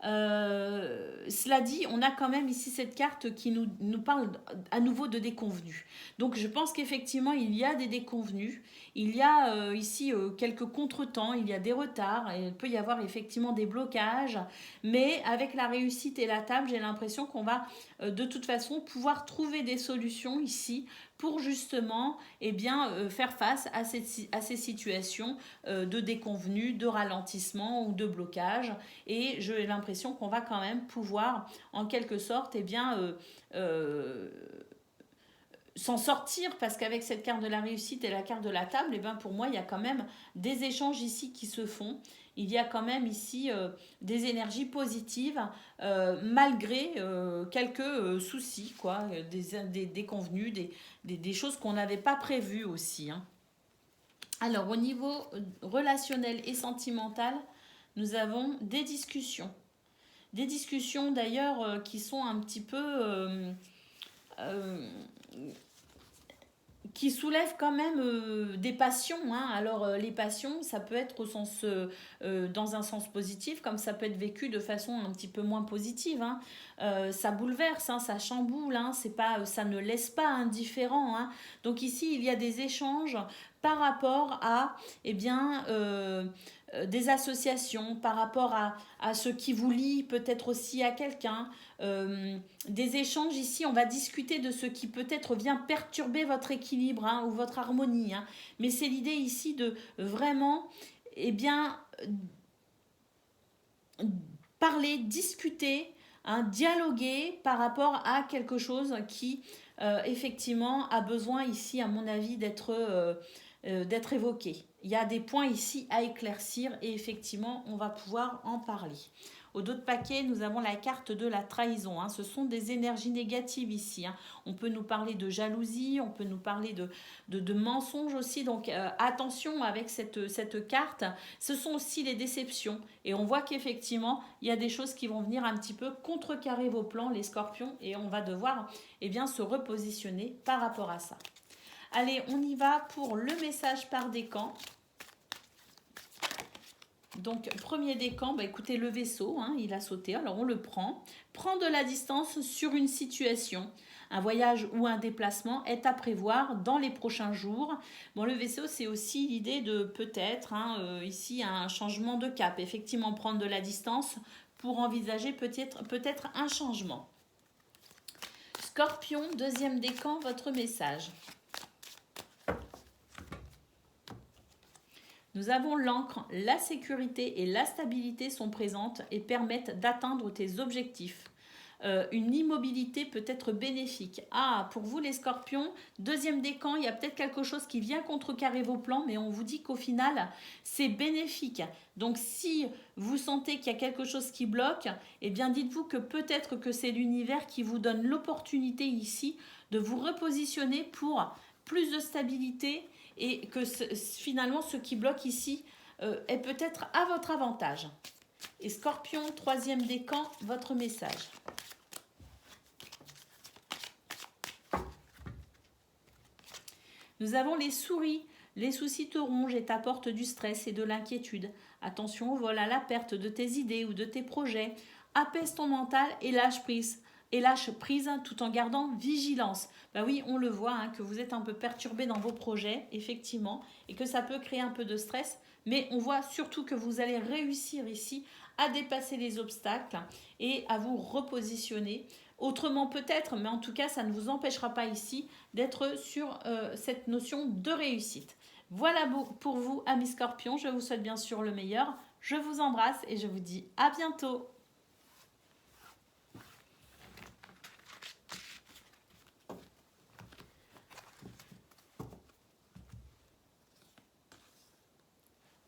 Cela dit, on a quand même ici cette carte qui nous parle à nouveau de déconvenus. Donc je pense qu'effectivement il y a des déconvenus, il y a ici quelques contretemps, il y a des retards, il peut y avoir effectivement des blocages, mais avec la réussite et la table, j'ai l'impression qu'on va de toute façon pouvoir trouver des solutions ici pour justement faire face à ces situations de déconvenus, de ralentissement ou de blocage. Et j'ai l'impression qu'on va quand même pouvoir, en quelque sorte, s'en sortir, parce qu'avec cette carte de la réussite et la carte de la table, pour moi, il y a quand même des échanges ici qui se font. Il y a quand même ici des énergies positives, malgré quelques soucis, des déconvenus, des choses qu'on n'avait pas prévues aussi. Alors, au niveau relationnel et sentimental, nous avons des discussions. Des discussions d'ailleurs qui sont un petit peu... qui soulèvent quand même des passions. Alors les passions, ça peut être dans un sens positif, comme ça peut être vécu de façon un petit peu moins positive. Ça bouleverse, ça chamboule, ça ne laisse pas indifférent. Donc ici, il y a des échanges par rapport à des associations, par rapport à ce qui vous lie peut-être aussi à quelqu'un. Des échanges ici, on va discuter de ce qui peut-être vient perturber votre équilibre ou votre harmonie. Mais c'est l'idée ici de vraiment parler, discuter, dialoguer par rapport à quelque chose qui effectivement a besoin ici, à mon avis, d'être évoqué. Il y a des points ici à éclaircir et effectivement, on va pouvoir en parler. Au dos de paquet, nous avons la carte de la trahison. Ce sont des énergies négatives ici. On peut nous parler de jalousie, on peut nous parler de mensonges aussi. Donc attention avec cette carte. Ce sont aussi les déceptions. Et on voit qu'effectivement, il y a des choses qui vont venir un petit peu contrecarrer vos plans, les scorpions. Et on va devoir se repositionner par rapport à ça. Allez, on y va pour le message par décan. Donc, premier décan, écoutez, le vaisseau, il a sauté, alors on le prend. Prend de la distance sur une situation. Un voyage ou un déplacement est à prévoir dans les prochains jours. Bon, le vaisseau, c'est aussi l'idée de peut-être, ici, un changement de cap. Effectivement, prendre de la distance pour envisager peut-être un changement. Scorpion, deuxième décan, votre message. Nous avons l'encre, la sécurité et la stabilité sont présentes et permettent d'atteindre tes objectifs. Une immobilité peut être bénéfique. Ah, pour vous les scorpions, deuxième décan, il y a peut-être quelque chose qui vient contrecarrer vos plans, mais on vous dit qu'au final, c'est bénéfique. Donc si vous sentez qu'il y a quelque chose qui bloque, eh bien dites-vous que peut-être que c'est l'univers qui vous donne l'opportunité ici de vous repositionner pour plus de stabilité et que finalement ce qui bloque ici est peut-être à votre avantage. Et Scorpion, troisième décan, votre message. Nous avons les souris. Les soucis te rongent et t'apportent du stress et de l'inquiétude. Attention au vol, à la perte de tes idées ou de tes projets. Apaise ton mental et lâche prise. Tout en gardant vigilance. Bah oui, on le voit, hein, que vous êtes un peu perturbé dans vos projets, effectivement, et que ça peut créer un peu de stress. Mais on voit surtout que vous allez réussir ici à dépasser les obstacles et à vous repositionner. Autrement peut-être, mais en tout cas, ça ne vous empêchera pas ici d'être sur cette notion de réussite. Voilà pour vous, amis scorpions. Je vous souhaite bien sûr le meilleur. Je vous embrasse et je vous dis à bientôt.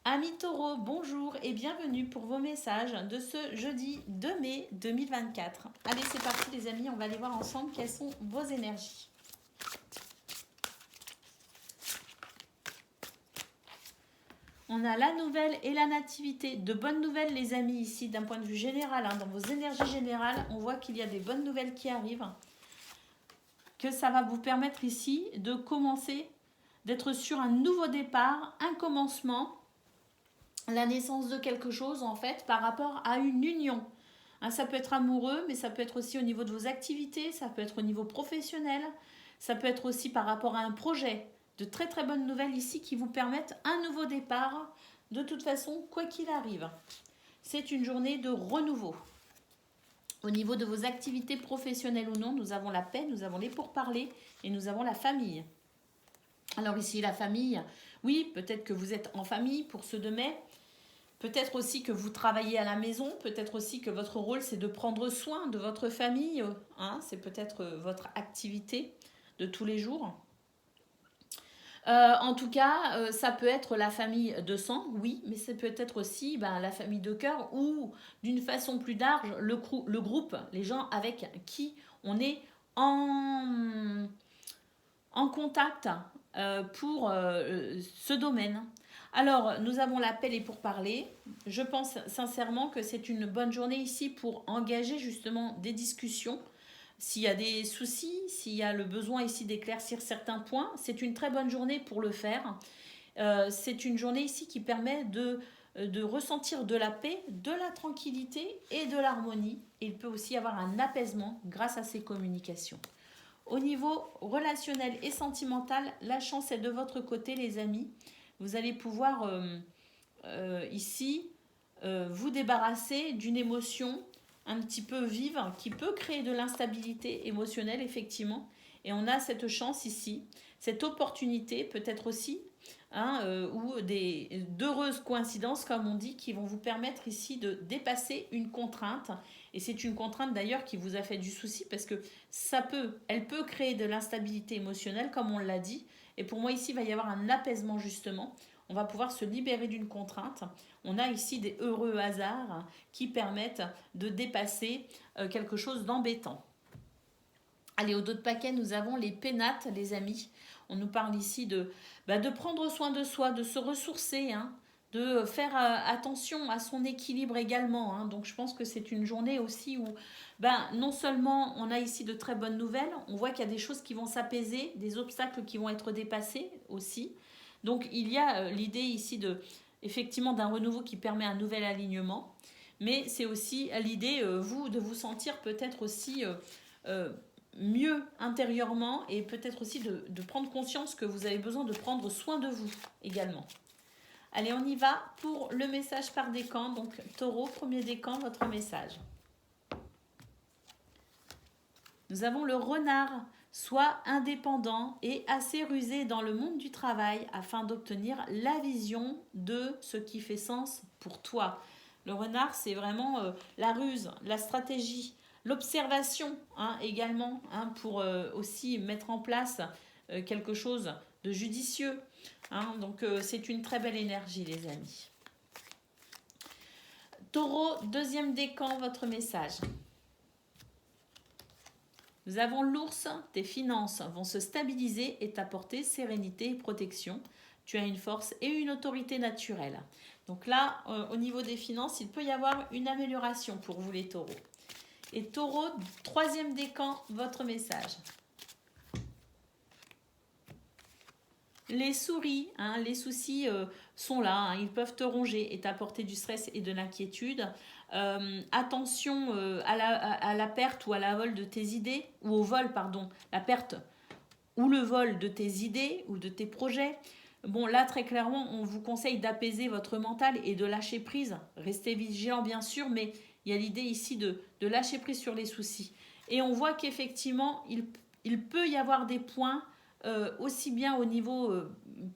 Amis taureaux, bonjour et bienvenue pour vos messages de ce jeudi 2 mai 2024. Allez, c'est parti les amis, on va aller voir ensemble quelles sont vos énergies. On a la nouvelle et la nativité. De bonnes nouvelles les amis ici d'un point de vue général. Hein, dans vos énergies générales, on voit qu'il y a des bonnes nouvelles qui arrivent. Que ça va vous permettre ici de commencer, d'être sur un nouveau départ, un commencement. La naissance de quelque chose en fait par rapport à une union. Hein, ça peut être amoureux, mais ça peut être aussi au niveau de vos activités, ça peut être au niveau professionnel, ça peut être aussi par rapport à un projet. De très très bonnes nouvelles ici qui vous permettent un nouveau départ, de toute façon, quoi qu'il arrive. C'est une journée de renouveau. Au niveau de vos activités professionnelles ou non, nous avons la paix, nous avons les pourparlers et nous avons la famille. Alors ici, la famille, oui, peut-être que vous êtes en famille pour ce 2 mai. Peut-être aussi que vous travaillez à la maison, peut-être aussi que votre rôle c'est de prendre soin de votre famille, hein, c'est peut-être votre activité de tous les jours. En tout cas, ça peut être la famille de sang, oui, mais ça peut être aussi la famille de cœur ou d'une façon plus large, le groupe, les gens avec qui on est en contact pour ce domaine. Alors, nous avons l'appel et pour parler. Je pense sincèrement que c'est une bonne journée ici pour engager justement des discussions. S'il y a des soucis, s'il y a le besoin ici d'éclaircir certains points, c'est une très bonne journée pour le faire. C'est une journée ici qui permet de ressentir de la paix, de la tranquillité et de l'harmonie. Il peut aussi y avoir un apaisement grâce à ces communications. Au niveau relationnel et sentimental, la chance est de votre côté les amis. Vous allez pouvoir ici vous débarrasser d'une émotion un petit peu vive qui peut créer de l'instabilité émotionnelle effectivement. Et on a cette chance ici, cette opportunité peut-être aussi, ou d'heureuses coïncidences comme on dit qui vont vous permettre ici de dépasser une contrainte. Et c'est une contrainte d'ailleurs qui vous a fait du souci parce que elle peut créer de l'instabilité émotionnelle comme on l'a dit. Et pour moi ici, il va y avoir un apaisement justement. On va pouvoir se libérer d'une contrainte. On a ici des heureux hasards qui permettent de dépasser quelque chose d'embêtant. Allez, au dos de paquet, nous avons les pénates, les amis. On nous parle ici de prendre soin de soi, de se ressourcer, de faire attention à son équilibre également. Donc je pense que c'est une journée aussi où non seulement on a ici de très bonnes nouvelles, on voit qu'il y a des choses qui vont s'apaiser, des obstacles qui vont être dépassés aussi. Donc il y a l'idée ici effectivement d'un renouveau qui permet un nouvel alignement, mais c'est aussi l'idée, de vous sentir peut-être aussi mieux intérieurement et peut-être aussi de prendre conscience que vous avez besoin de prendre soin de vous également. Allez, on y va pour le message par décan. Donc, Taureau, premier décan, votre message. Nous avons le renard. Sois indépendant et assez rusé dans le monde du travail afin d'obtenir la vision de ce qui fait sens pour toi. Le renard, c'est vraiment la ruse, la stratégie, l'observation également pour aussi mettre en place quelque chose de judicieux. Donc, c'est une très belle énergie, les amis. Taureau, deuxième décan, votre message. Nous avons l'ours, tes finances vont se stabiliser et t'apporter sérénité et protection. Tu as une force et une autorité naturelle. Donc là, au niveau des finances, il peut y avoir une amélioration pour vous les taureaux. Et taureau, troisième décan, votre message. Les souris, les soucis sont là, ils peuvent te ronger et t'apporter du stress et de l'inquiétude. Attention à la perte ou à la vol de tes idées, ou au vol, pardon, la perte ou le vol de tes idées ou de tes projets. Bon, là, très clairement, on vous conseille d'apaiser votre mental et de lâcher prise. Restez vigilant, bien sûr, mais il y a l'idée ici de lâcher prise sur les soucis. Et on voit qu'effectivement, il peut y avoir des points, aussi bien au niveau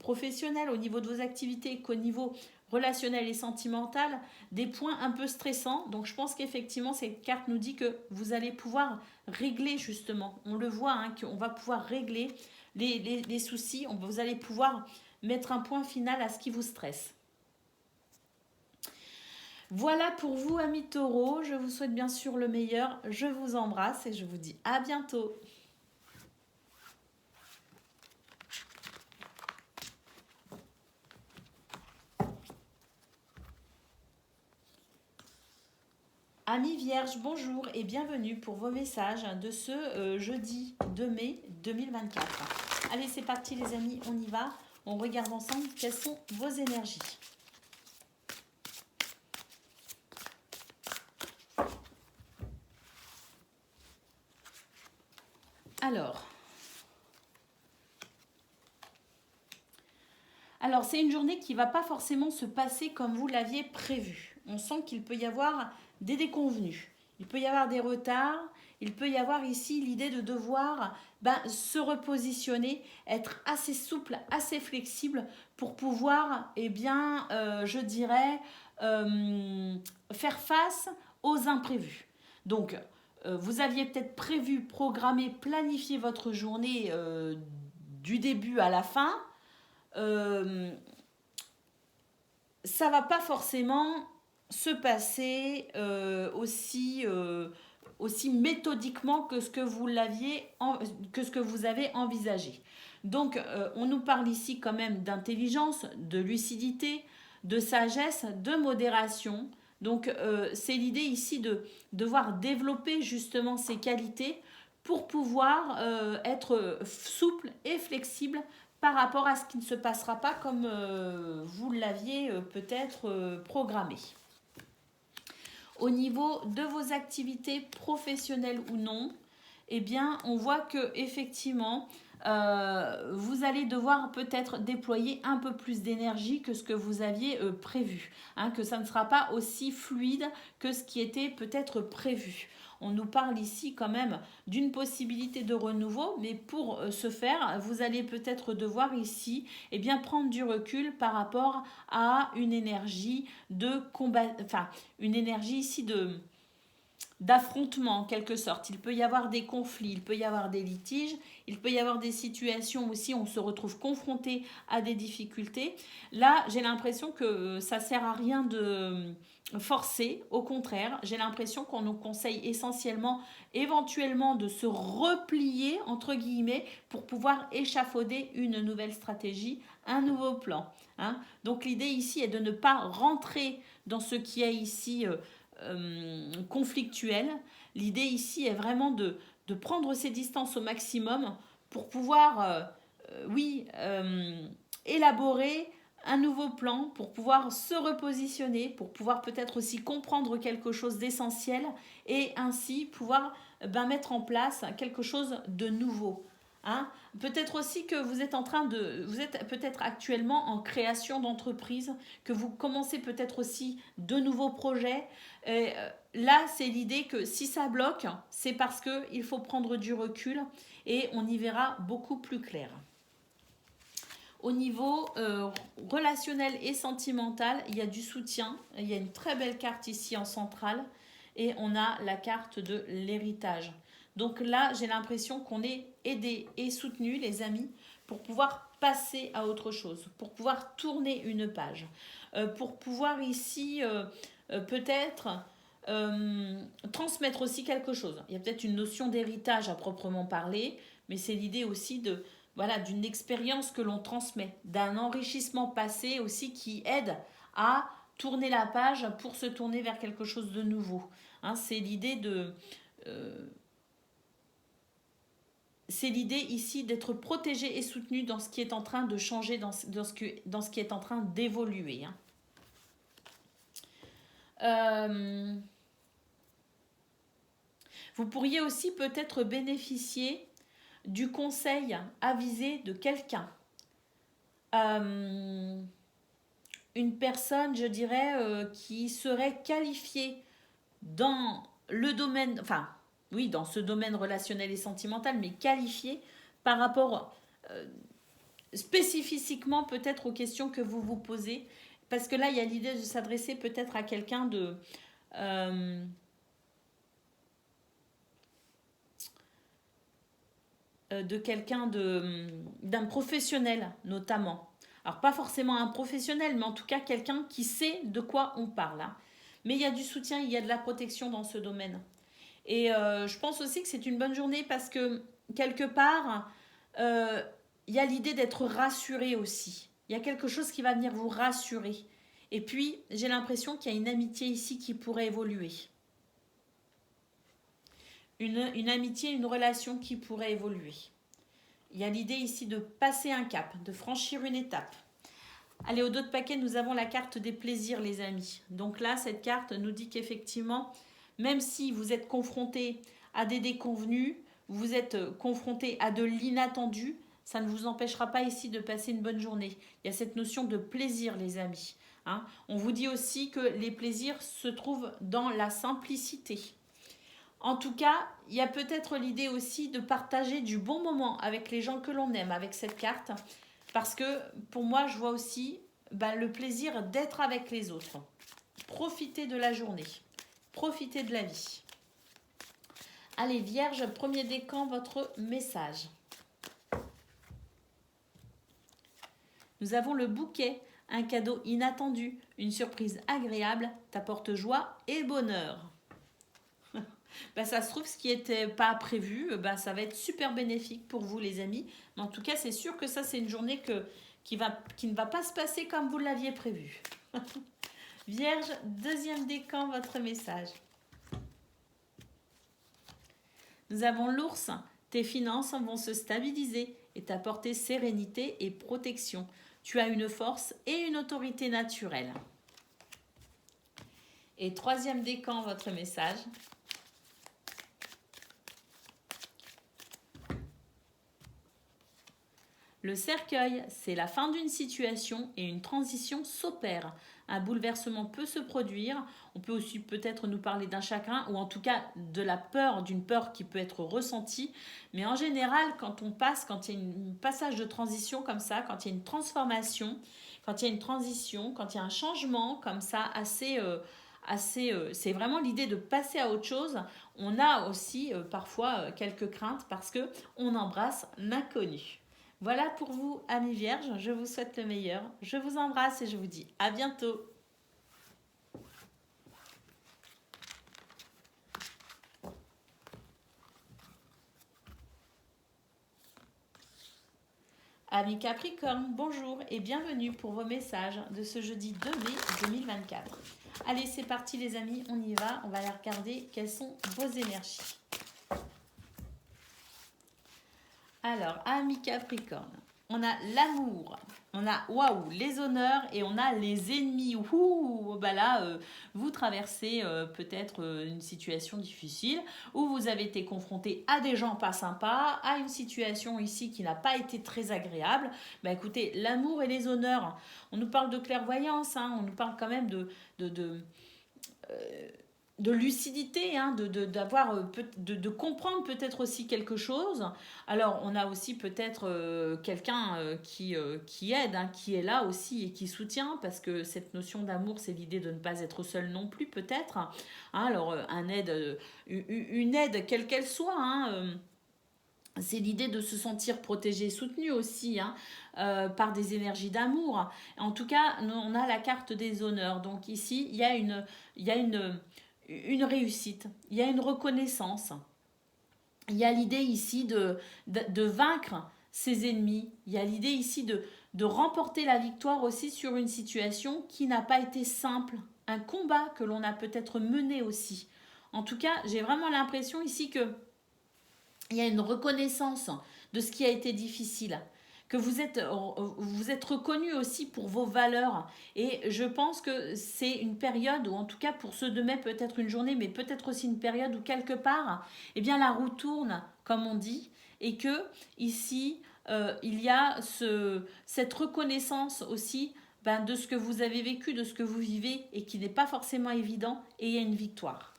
professionnel, au niveau de vos activités, qu'au niveau relationnel et sentimental, des points un peu stressants. Donc je pense qu'effectivement, cette carte nous dit que vous allez pouvoir régler justement. On le voit, qu'on va pouvoir régler les soucis. Vous allez pouvoir mettre un point final à ce qui vous stresse. Voilà pour vous, amis taureaux. Je vous souhaite bien sûr le meilleur. Je vous embrasse et je vous dis à bientôt. Amis Vierges, bonjour et bienvenue pour vos messages de ce jeudi 2 mai 2024. Allez, c'est parti les amis, on y va. On regarde ensemble quelles sont vos énergies. Alors c'est une journée qui ne va pas forcément se passer comme vous l'aviez prévu. On sent qu'il peut y avoir des déconvenus, il peut y avoir des retards, il peut y avoir ici l'idée de devoir se repositionner, être assez souple, assez flexible pour pouvoir, je dirais, faire face aux imprévus. Donc, vous aviez peut-être prévu, programmé, planifié votre journée du début à la fin. Ça va pas forcément se passer aussi méthodiquement que ce que vous avez envisagé. Donc, on nous parle ici quand même d'intelligence, de lucidité, de sagesse, de modération. Donc, c'est l'idée ici de devoir développer justement ces qualités pour pouvoir être souple et flexible par rapport à ce qui ne se passera pas comme vous l'aviez peut-être programmé. Au niveau de vos activités professionnelles ou non, on voit que effectivement, vous allez devoir peut-être déployer un peu plus d'énergie que ce que vous aviez prévu, que ça ne sera pas aussi fluide que ce qui était peut-être prévu. On nous parle ici quand même d'une possibilité de renouveau, mais pour ce faire, vous allez peut-être devoir ici prendre du recul par rapport à une énergie de combat, une énergie ici d'affrontement en quelque sorte. Il peut y avoir des conflits, il peut y avoir des litiges, il peut y avoir des situations aussi où on se retrouve confronté à des difficultés. Là, j'ai l'impression que ça sert à rien de forcer, au contraire, j'ai l'impression qu'on nous conseille essentiellement, éventuellement, de se replier, entre guillemets, pour pouvoir échafauder une nouvelle stratégie, un nouveau plan. Donc l'idée ici est de ne pas rentrer dans ce qui est ici conflictuel. L'idée ici est vraiment de prendre ses distances au maximum pour pouvoir, élaborer un nouveau plan, pour pouvoir se repositionner, pour pouvoir peut-être aussi comprendre quelque chose d'essentiel et ainsi pouvoir mettre en place quelque chose de nouveau. Hein. Peut-être aussi que vous êtes vous êtes peut-être actuellement en création d'entreprise, que vous commencez peut-être aussi de nouveaux projets. Et, là, c'est l'idée que si ça bloque, c'est parce qu'il faut prendre du recul et on y verra beaucoup plus clair. Au niveau relationnel et sentimental, il y a du soutien. Il y a une très belle carte ici en centrale. Et on a la carte de l'héritage. Donc là, j'ai l'impression qu'on est aidé et soutenu, les amis, pour pouvoir passer à autre chose, pour pouvoir tourner une page, pour pouvoir ici peut-être transmettre aussi quelque chose. Il y a peut-être une notion d'héritage à proprement parler, mais c'est l'idée aussi de voilà, d'une expérience que l'on transmet, d'un enrichissement passé aussi qui aide à tourner la page pour se tourner vers quelque chose de nouveau. Hein, euh, c'est l'idée ici d'être protégé et soutenu dans ce qui est en train de changer, dans ce qui est en train d'évoluer. Hein. Vous pourriez aussi peut-être bénéficier du conseil avisé de quelqu'un. Une personne, je dirais, qui serait qualifiée dans le domaine, enfin, oui, dans ce domaine relationnel et sentimental, mais qualifiée par rapport spécifiquement peut-être aux questions que vous vous posez. Parce que là, il y a l'idée de s'adresser peut-être à quelqu'un d'un professionnel notamment. Alors pas forcément un professionnel, mais en tout cas quelqu'un qui sait de quoi on parle. Hein. Mais il y a du soutien, il y a de la protection dans ce domaine. Et je pense aussi que c'est une bonne journée parce que quelque part, il y a l'idée d'être rassuré aussi. Il y a quelque chose qui va venir vous rassurer. Et puis, j'ai l'impression qu'il y a une amitié ici qui pourrait évoluer. Une amitié, une relation qui pourrait évoluer. Il y a l'idée ici de passer un cap, de franchir une étape. Allez, au dos de paquet, nous avons la carte des plaisirs, les amis. Donc là, cette carte nous dit qu'effectivement, même si vous êtes confronté à des déconvenus, vous êtes confronté à de l'inattendu, ça ne vous empêchera pas ici de passer une bonne journée. Il y a cette notion de plaisir, les amis. Hein. On vous dit aussi que les plaisirs se trouvent dans la simplicité. En tout cas, il y a peut-être l'idée aussi de partager du bon moment avec les gens que l'on aime avec cette carte. Parce que pour moi, je vois aussi le plaisir d'être avec les autres. Profitez de la journée. Profitez de la vie. Allez, Vierge, premier décan, votre message. Nous avons le bouquet, un cadeau inattendu, une surprise agréable, t'apporte joie et bonheur. Ça se trouve, ce qui n'était pas prévu, ça va être super bénéfique pour vous, les amis. Mais en tout cas, c'est sûr que ça, c'est une journée qui ne va pas se passer comme vous l'aviez prévu. Vierge, deuxième décan, votre message. Nous avons l'ours. Tes finances vont se stabiliser et t'apporter sérénité et protection. Tu as une force et une autorité naturelle. Et troisième décan, votre message. Le cercueil, c'est la fin d'une situation et une transition s'opère. Un bouleversement peut se produire. On peut aussi peut-être nous parler d'un chagrin ou en tout cas de la peur, d'une peur qui peut être ressentie. Mais en général, quand il y a un passage de transition comme ça, quand il y a une transformation, quand il y a une transition, quand il y a un changement comme ça c'est vraiment l'idée de passer à autre chose. On a aussi parfois quelques craintes parce que on embrasse l'inconnu. Voilà pour vous, amis vierges, je vous souhaite le meilleur. Je vous embrasse et je vous dis à bientôt. Amis Capricorne, bonjour et bienvenue pour vos messages de ce jeudi 2 mai 2024. Allez, c'est parti les amis, on y va. On va aller regarder quelles sont vos énergies. Alors, amis Capricorne, on a l'amour, On a, waouh, les honneurs et on a les ennemis. Ouh, bah là, vous traversez peut-être une situation difficile où vous avez été confronté à des gens pas sympas, à une situation ici qui n'a pas été très agréable. Bah écoutez, l'amour et les honneurs, on nous parle de clairvoyance, hein, on nous parle quand même de, de lucidité, hein, d'avoir, de comprendre peut-être aussi quelque chose. Alors, on a aussi peut-être quelqu'un qui aide, hein, qui est là aussi et qui soutient, parce que cette notion d'amour, c'est l'idée de ne pas être seul non plus, peut-être. Hein, alors, une aide, quelle qu'elle soit, hein, c'est l'idée de se sentir protégé, soutenu aussi, hein, par des énergies d'amour. En tout cas, on a la carte des honneurs. Donc ici, il y a une réussite, il y a une reconnaissance. Il y a l'idée ici de vaincre ses ennemis. Il y a l'idée ici de remporter la victoire aussi sur une situation qui n'a pas été simple. Un combat que l'on a peut-être mené aussi. En tout cas, j'ai vraiment l'impression ici que il y a une reconnaissance de ce qui a été difficile, que vous êtes reconnu aussi pour vos valeurs. Et je pense que c'est une période, ou en tout cas pour ceux de mai, peut-être une journée, mais peut-être aussi une période où quelque part, eh bien la roue tourne, comme on dit, et que ici, il y a cette reconnaissance aussi de ce que vous avez vécu, de ce que vous vivez, et qui n'est pas forcément évident, et il y a une victoire.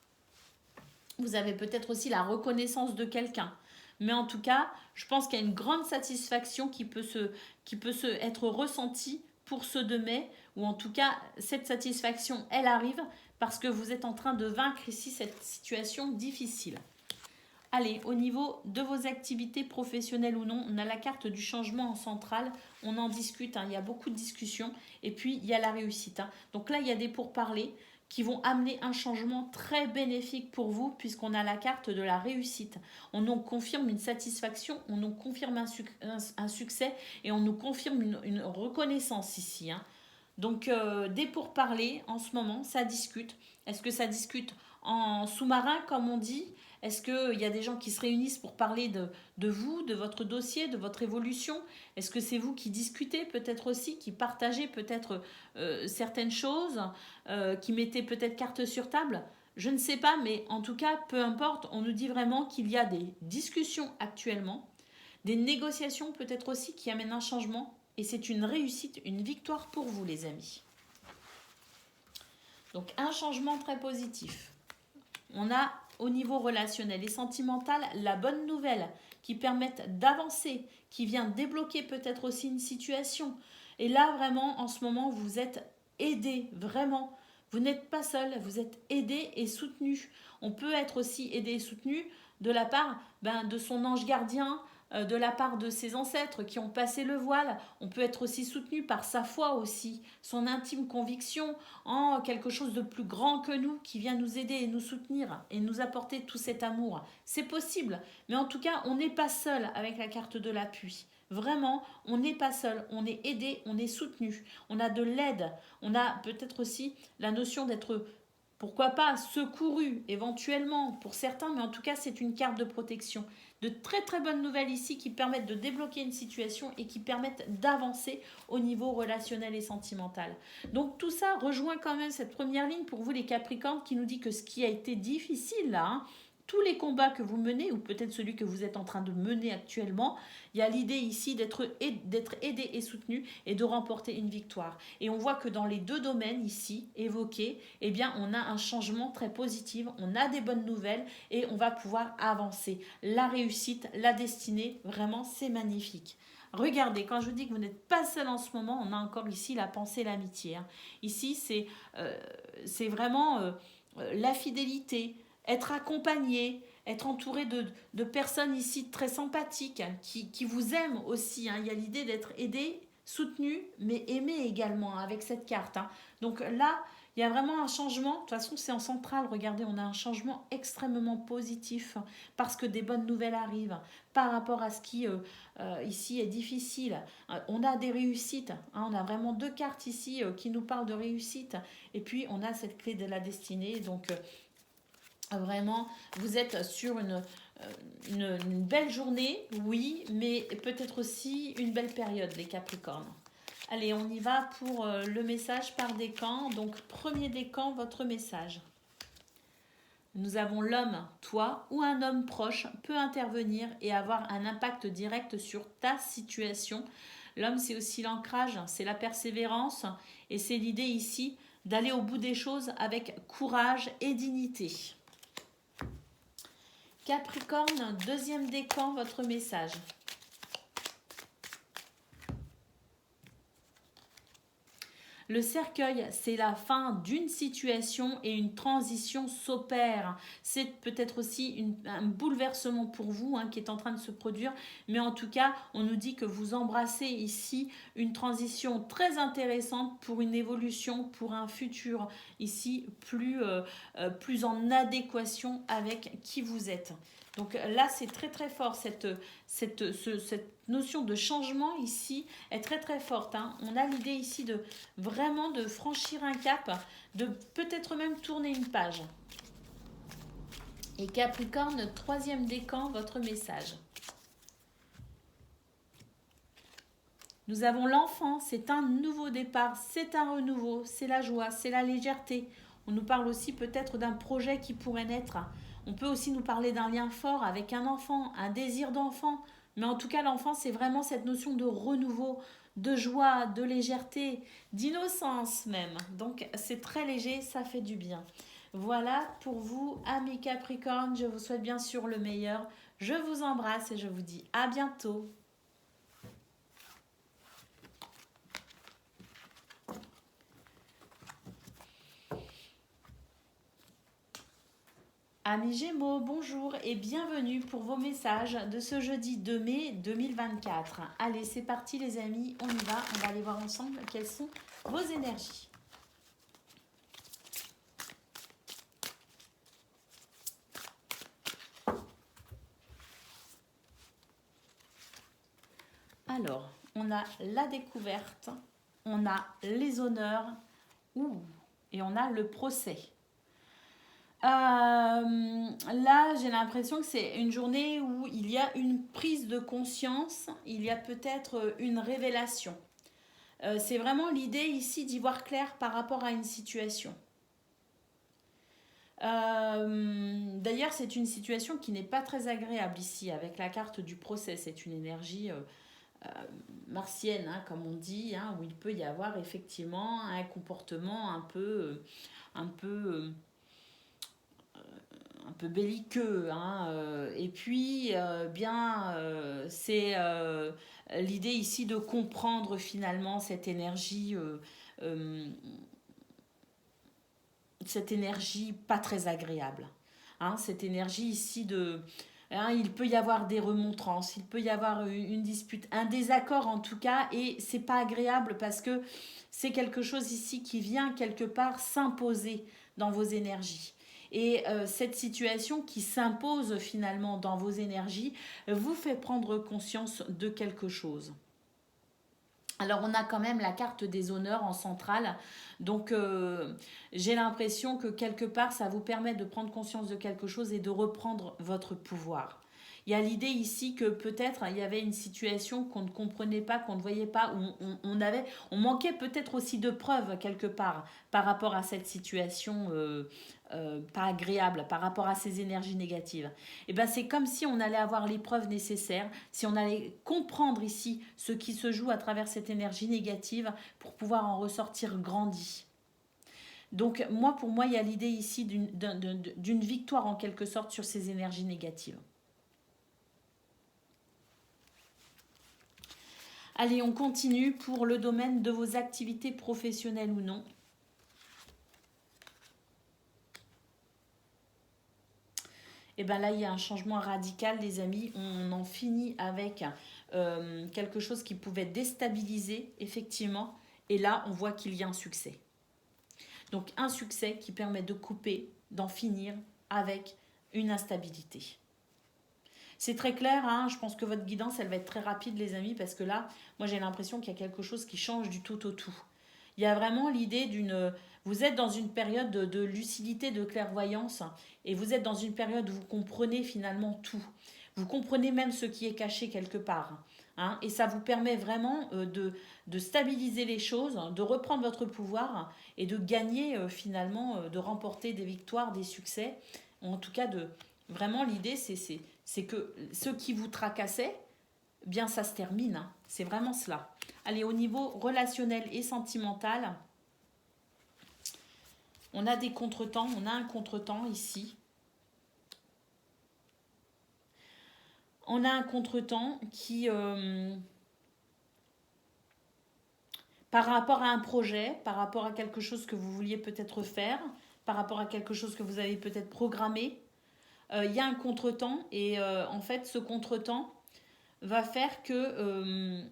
Vous avez peut-être aussi la reconnaissance de quelqu'un. Mais en tout cas, je pense qu'il y a une grande satisfaction qui peut être ressentie pour ceux de mai, ou en tout cas, cette satisfaction, elle arrive parce que vous êtes en train de vaincre ici cette situation difficile. Allez, au niveau de vos activités professionnelles ou non, on a la carte du changement en centrale, on en discute, hein, il y a beaucoup de discussions, et puis il y a la réussite. Hein. Donc là, il y a des pourparlers qui vont amener un changement très bénéfique pour vous, puisqu'on a la carte de la réussite. On nous confirme une satisfaction, on nous confirme un succès, et on nous confirme une reconnaissance ici. Hein. Donc des pourparlers, en ce moment, ça discute. Est-ce que ça discute en sous-marin, comme on dit? Est-ce qu'il y a des gens qui se réunissent pour parler de vous, de votre dossier, de votre évolution? Est-ce que c'est vous qui discutez peut-être aussi, qui partagez peut-être certaines choses, qui mettez peut-être carte sur table? Je ne sais pas, mais en tout cas, peu importe, on nous dit vraiment qu'il y a des discussions actuellement, des négociations peut-être aussi qui amènent un changement, et c'est une réussite, une victoire pour vous les amis. Donc un changement très positif. On a au niveau relationnel et sentimental la bonne nouvelle qui permettent d'avancer, qui vient débloquer peut-être aussi une situation. Et là vraiment en ce moment vous êtes aidé, vraiment. Vous n'êtes pas seul, vous êtes aidé et soutenu. On peut être aussi aidé et soutenu de la part de son ange gardien, de la part de ses ancêtres qui ont passé le voile. On peut être aussi soutenu par sa foi aussi, son intime conviction en quelque chose de plus grand que nous qui vient nous aider et nous soutenir et nous apporter tout cet amour. C'est possible, mais en tout cas, on n'est pas seul avec la carte de l'appui. Vraiment, on n'est pas seul, on est aidé, on est soutenu, on a de l'aide, on a peut-être aussi la notion d'être, pourquoi pas, secouru éventuellement pour certains, mais en tout cas, c'est une carte de protection. De très très bonnes nouvelles ici qui permettent de débloquer une situation et qui permettent d'avancer au niveau relationnel et sentimental. Donc tout ça rejoint quand même cette première ligne pour vous les Capricornes qui nous dit que ce qui a été difficile là, hein, tous les combats que vous menez, ou peut-être celui que vous êtes en train de mener actuellement, il y a l'idée ici d'être aidé et soutenu et de remporter une victoire. Et on voit que dans les deux domaines ici évoqués, eh bien, on a un changement très positif, on a des bonnes nouvelles et on va pouvoir avancer. La réussite, la destinée, vraiment, c'est magnifique. Regardez, quand je vous dis que vous n'êtes pas seul en ce moment, on a encore ici la pensée, l'amitié. Hein. Ici, c'est vraiment la fidélité, être accompagné, être entouré de personnes ici très sympathiques, qui vous aiment aussi. Hein. Il y a l'idée d'être aidé, soutenu, mais aimé également hein, avec cette carte. Hein. Donc là, il y a vraiment un changement. De toute façon, c'est en centrale. Regardez, on a un changement extrêmement positif parce que des bonnes nouvelles arrivent par rapport à ce qui ici est difficile. On a des réussites. Hein, on a vraiment deux cartes ici qui nous parlent de réussite. Et puis, on a cette clé de la destinée. Donc, vraiment, vous êtes sur une belle journée, oui, mais peut-être aussi une belle période, les Capricornes. Allez, on y va pour le message par décan. Donc, premier décan, votre message. Nous avons l'homme, toi ou un homme proche peut intervenir et avoir un impact direct sur ta situation. L'homme, c'est aussi l'ancrage, c'est la persévérance et c'est l'idée ici d'aller au bout des choses avec courage et dignité. Capricorne, deuxième décan, votre message. Le cercueil, c'est la fin d'une situation et une transition s'opère. C'est peut-être aussi un bouleversement pour vous qui est en train de se produire. Mais en tout cas, on nous dit que vous embrassez ici une transition très intéressante pour une évolution, pour un futur ici plus en adéquation avec qui vous êtes. Donc là, c'est très très fort, cette notion de changement ici est très très forte. On a l'idée ici de vraiment de franchir un cap, de peut-être même tourner une page. Et Capricorne, troisième décan, votre message. Nous avons l'enfant, c'est un nouveau départ, c'est un renouveau, c'est la joie, c'est la légèreté. On nous parle aussi peut-être d'un projet qui pourrait naître. On peut aussi nous parler d'un lien fort avec un enfant, un désir d'enfant. Mais en tout cas, l'enfant, c'est vraiment cette notion de renouveau, de joie, de légèreté, d'innocence même. Donc, c'est très léger, ça fait du bien. Voilà pour vous, amis Capricorne. Je vous souhaite bien sûr le meilleur. Je vous embrasse et je vous dis à bientôt. Amis Gémeaux, bonjour et bienvenue pour vos messages de ce jeudi 2 mai 2024. Allez, c'est parti les amis, on y va aller voir ensemble quelles sont vos énergies. Alors, on a la découverte, on a les honneurs, et on a le procès. Là, j'ai l'impression que c'est une journée où il y a une prise de conscience, il y a peut-être une révélation. C'est vraiment l'idée ici d'y voir clair par rapport à une situation. D'ailleurs, c'est une situation qui n'est pas très agréable ici, avec la carte du procès. C'est une énergie martienne, comme on dit, où il peut y avoir effectivement un comportement un peu belliqueux. Et puis, c'est l'idée ici de comprendre finalement cette énergie pas très agréable. Cette énergie ici de... il peut y avoir des remontrances, il peut y avoir une dispute, un désaccord en tout cas, et c'est pas agréable parce que c'est quelque chose ici qui vient quelque part s'imposer dans vos énergies. Et cette situation qui s'impose finalement dans vos énergies vous fait prendre conscience de quelque chose. Alors on a quand même la carte des honneurs en centrale, donc j'ai l'impression que quelque part ça vous permet de prendre conscience de quelque chose et de reprendre votre pouvoir. Il y a l'idée ici que peut-être il y avait une situation qu'on ne comprenait pas, qu'on ne voyait pas, où on manquait peut-être aussi de preuves quelque part par rapport à cette situation pas agréable, par rapport à ces énergies négatives. Et ben c'est comme si on allait avoir les preuves nécessaires, si on allait comprendre ici ce qui se joue à travers cette énergie négative pour pouvoir en ressortir grandi. Donc pour moi, il y a l'idée ici d'une victoire en quelque sorte sur ces énergies négatives. Allez, on continue pour le domaine de vos activités professionnelles ou non. Et bien là, il y a un changement radical, les amis. On en finit avec quelque chose qui pouvait déstabiliser, effectivement. Et là, on voit qu'il y a un succès. Donc, un succès qui permet de couper, d'en finir avec une instabilité. C'est très clair, je pense que votre guidance, elle va être très rapide, les amis, parce que là, moi, j'ai l'impression qu'il y a quelque chose qui change du tout au tout. Il y a vraiment l'idée d'une... Vous êtes dans une période de lucidité, de clairvoyance, et vous êtes dans une période où vous comprenez finalement tout. Vous comprenez même ce qui est caché quelque part. Hein, et ça vous permet vraiment de stabiliser les choses, de reprendre votre pouvoir et de gagner finalement, de remporter des victoires, des succès. En tout cas, vraiment l'idée, c'est que ce qui vous tracassait, bien ça se termine. Hein. C'est vraiment cela. Allez, au niveau relationnel et sentimental, on a des contretemps, on a un contretemps ici. On a un contretemps qui, par rapport à un projet, par rapport à quelque chose que vous vouliez peut-être faire, par rapport à quelque chose que vous avez peut-être programmé, il y a un contretemps et en fait ce contretemps va faire que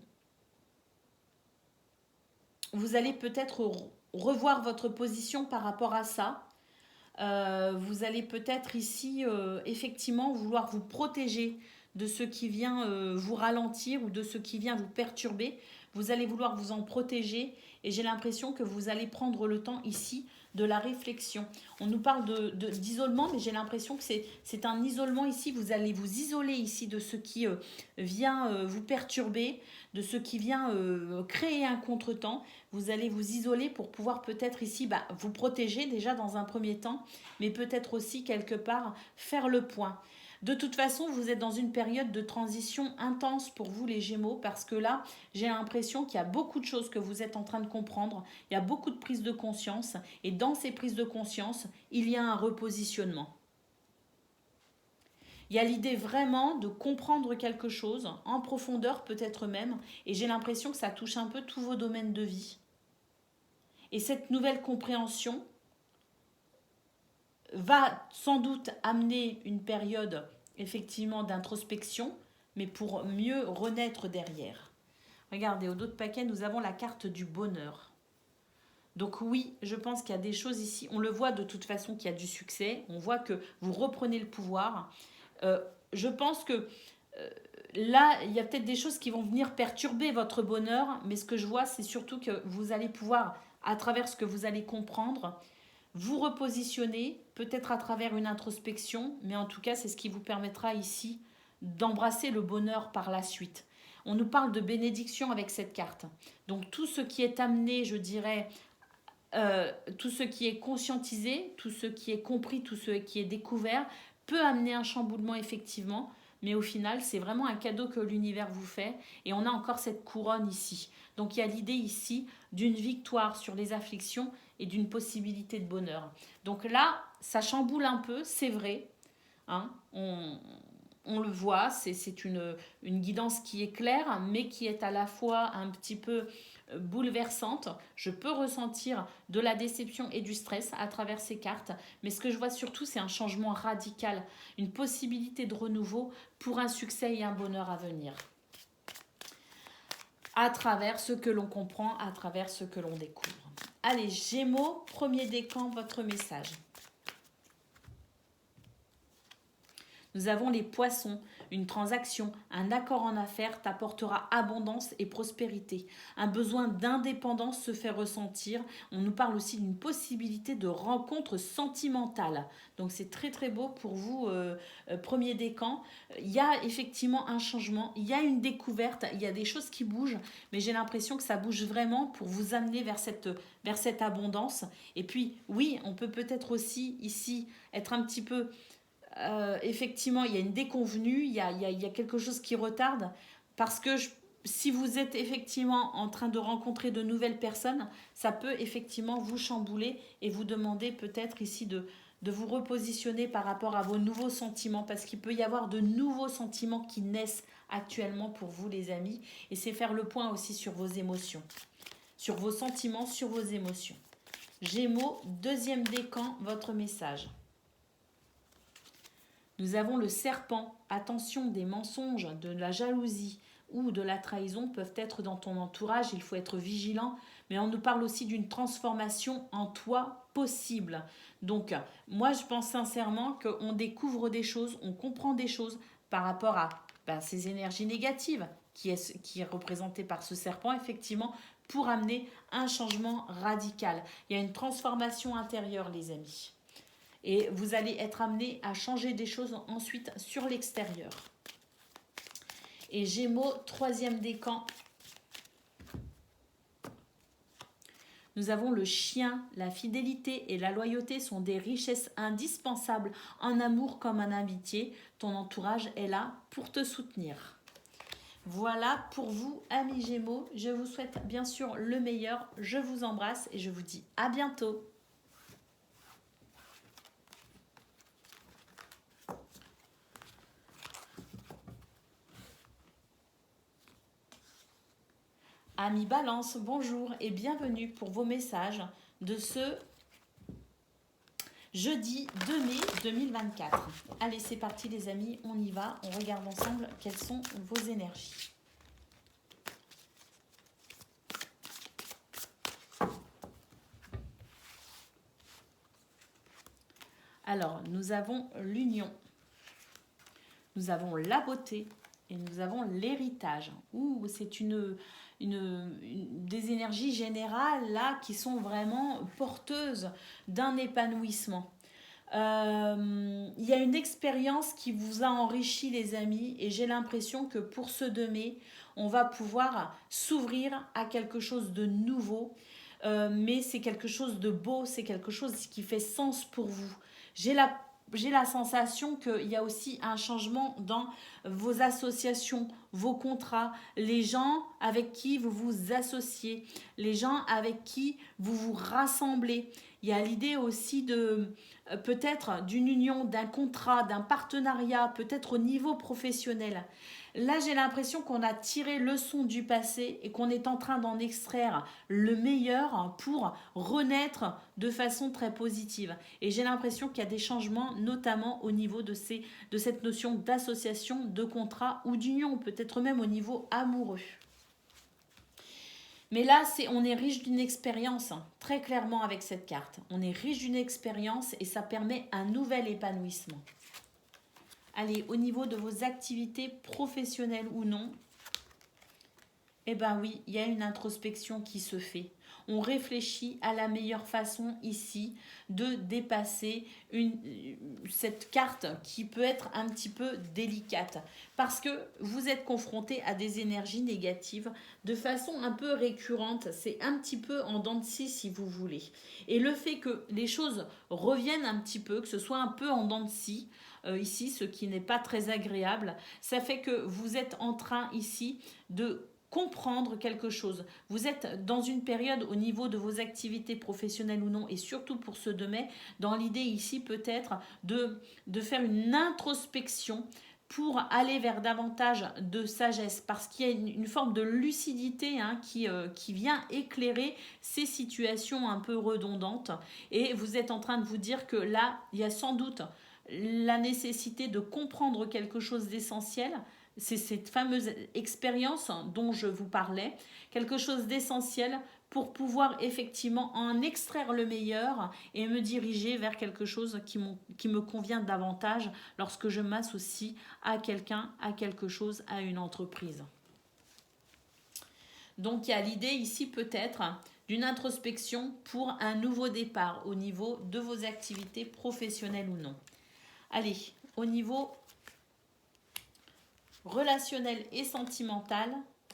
vous allez peut-être revoir votre position par rapport à ça. Vous allez peut-être ici effectivement vouloir vous protéger de ce qui vient vous ralentir ou de ce qui vient vous perturber. Vous allez vouloir vous en protéger et j'ai l'impression que vous allez prendre le temps ici de la réflexion. On nous parle d'isolement, mais j'ai l'impression que c'est un isolement ici. Vous allez vous isoler ici de ce qui vient vous perturber, de ce qui vient créer un contretemps. Vous allez vous isoler pour pouvoir peut-être ici vous protéger déjà dans un premier temps, mais peut-être aussi quelque part faire le point. De toute façon, vous êtes dans une période de transition intense pour vous les Gémeaux parce que là, j'ai l'impression qu'il y a beaucoup de choses que vous êtes en train de comprendre, il y a beaucoup de prises de conscience et dans ces prises de conscience, il y a un repositionnement. Il y a l'idée vraiment de comprendre quelque chose en profondeur peut-être même et j'ai l'impression que ça touche un peu tous vos domaines de vie. Et cette nouvelle compréhension va sans doute amener une période effectivement d'introspection, mais pour mieux renaître derrière. Regardez, au dos de paquet, nous avons la carte du bonheur. Donc oui, je pense qu'il y a des choses ici. On le voit de toute façon qu'il y a du succès. On voit que vous reprenez le pouvoir. Je pense que là, il y a peut-être des choses qui vont venir perturber votre bonheur. Mais ce que je vois, c'est surtout que vous allez pouvoir, à travers ce que vous allez comprendre, vous repositionner, peut-être à travers une introspection. Mais en tout cas, c'est ce qui vous permettra ici d'embrasser le bonheur par la suite. On nous parle de bénédiction avec cette carte. Donc tout ce qui est amené, je dirais, tout ce qui est conscientisé, tout ce qui est compris, tout ce qui est découvert, peut amener un chamboulement effectivement, mais au final, c'est vraiment un cadeau que l'univers vous fait. Et on a encore cette couronne ici. Donc il y a l'idée ici d'une victoire sur les afflictions et d'une possibilité de bonheur. Donc là, ça chamboule un peu, c'est vrai. Hein, on le voit, c'est une guidance qui est claire, mais qui est à la fois un petit peu bouleversante. Je peux ressentir de la déception et du stress à travers ces cartes, mais ce que je vois surtout, c'est un changement radical, une possibilité de renouveau pour un succès et un bonheur à venir. À travers ce que l'on comprend, à travers ce que l'on découvre. Allez, Gémeaux, premier décan, votre message. Nous avons les poissons, une transaction, un accord en affaires t'apportera abondance et prospérité. Un besoin d'indépendance se fait ressentir. On nous parle aussi d'une possibilité de rencontre sentimentale. Donc c'est très très beau pour vous, premier décan. Il y a effectivement un changement, il y a une découverte, il y a des choses qui bougent, mais j'ai l'impression que ça bouge vraiment pour vous amener vers cette abondance. Et puis oui, on peut peut-être aussi ici être un petit peu... effectivement, il y a une déconvenue, il y a quelque chose qui retarde, parce que si vous êtes effectivement en train de rencontrer de nouvelles personnes, ça peut effectivement vous chambouler et vous demander peut-être ici de vous repositionner par rapport à vos nouveaux sentiments, parce qu'il peut y avoir de nouveaux sentiments qui naissent actuellement pour vous les amis, et c'est faire le point aussi sur vos émotions, sur vos sentiments, sur vos émotions. Gémeaux, deuxième décan, votre message. Nous avons le serpent. Attention, des mensonges, de la jalousie ou de la trahison peuvent être dans ton entourage. Il faut être vigilant. Mais on nous parle aussi d'une transformation en toi possible. Donc, moi, je pense sincèrement qu'on découvre des choses, on comprend des choses par rapport à ces énergies négatives qui est représentée par ce serpent, effectivement, pour amener un changement radical. Il y a une transformation intérieure, les amis. Et vous allez être amené à changer des choses ensuite sur l'extérieur. Et Gémeaux, troisième décan. Nous avons le chien. La fidélité et la loyauté sont des richesses indispensables en amour comme en amitié. Ton entourage est là pour te soutenir. Voilà pour vous, amis Gémeaux. Je vous souhaite bien sûr le meilleur. Je vous embrasse et je vous dis à bientôt. Amis Balance, bonjour et bienvenue pour vos messages de ce jeudi 2 mai 2024. Allez, c'est parti les amis, on y va. On regarde ensemble quelles sont vos énergies. Alors, nous avons l'union, nous avons la beauté et nous avons l'héritage. Ouh, c'est des énergies générales là qui sont vraiment porteuses d'un épanouissement. Il y a une expérience qui vous a enrichi les amis et j'ai l'impression que pour ce 2 mai, on va pouvoir s'ouvrir à quelque chose de nouveau. Mais c'est quelque chose de beau, c'est quelque chose qui fait sens pour vous. J'ai la sensation qu'il y a aussi un changement dans vos associations, vos contrats, les gens avec qui vous vous associez, les gens avec qui vous vous rassemblez. Il y a l'idée aussi de peut-être d'une union, d'un contrat, d'un partenariat, peut-être au niveau professionnel. Là, j'ai l'impression qu'on a tiré leçon du passé et qu'on est en train d'en extraire le meilleur pour renaître de façon très positive. Et j'ai l'impression qu'il y a des changements, notamment au niveau de cette notion d'association, de contrat ou d'union, peut-être même au niveau amoureux. Mais là, on est riche d'une expérience, très clairement avec cette carte. On est riche d'une expérience et ça permet un nouvel épanouissement. Allez, au niveau de vos activités professionnelles ou non, eh bien oui, il y a une introspection qui se fait. On réfléchit à la meilleure façon ici de dépasser cette carte qui peut être un petit peu délicate. Parce que vous êtes confronté à des énergies négatives de façon un peu récurrente. C'est un petit peu en dents de scie si vous voulez. Et le fait que les choses reviennent un petit peu, que ce soit un peu en dents de scie, ici, ce qui n'est pas très agréable, ça fait que vous êtes en train ici de comprendre quelque chose. Vous êtes dans une période au niveau de vos activités professionnelles ou non, et surtout pour ce 2 mai, dans l'idée ici peut-être de faire une introspection pour aller vers davantage de sagesse, parce qu'il y a une forme de lucidité qui vient éclairer ces situations un peu redondantes, et vous êtes en train de vous dire que là, il y a sans doute la nécessité de comprendre quelque chose d'essentiel. C'est cette fameuse expérience dont je vous parlais, quelque chose d'essentiel pour pouvoir effectivement en extraire le meilleur et me diriger vers quelque chose qui me convient davantage lorsque je m'associe à quelqu'un, à quelque chose, à une entreprise. Donc il y a l'idée ici peut-être d'une introspection pour un nouveau départ au niveau de vos activités professionnelles ou non. Allez, au niveau relationnel et sentimental,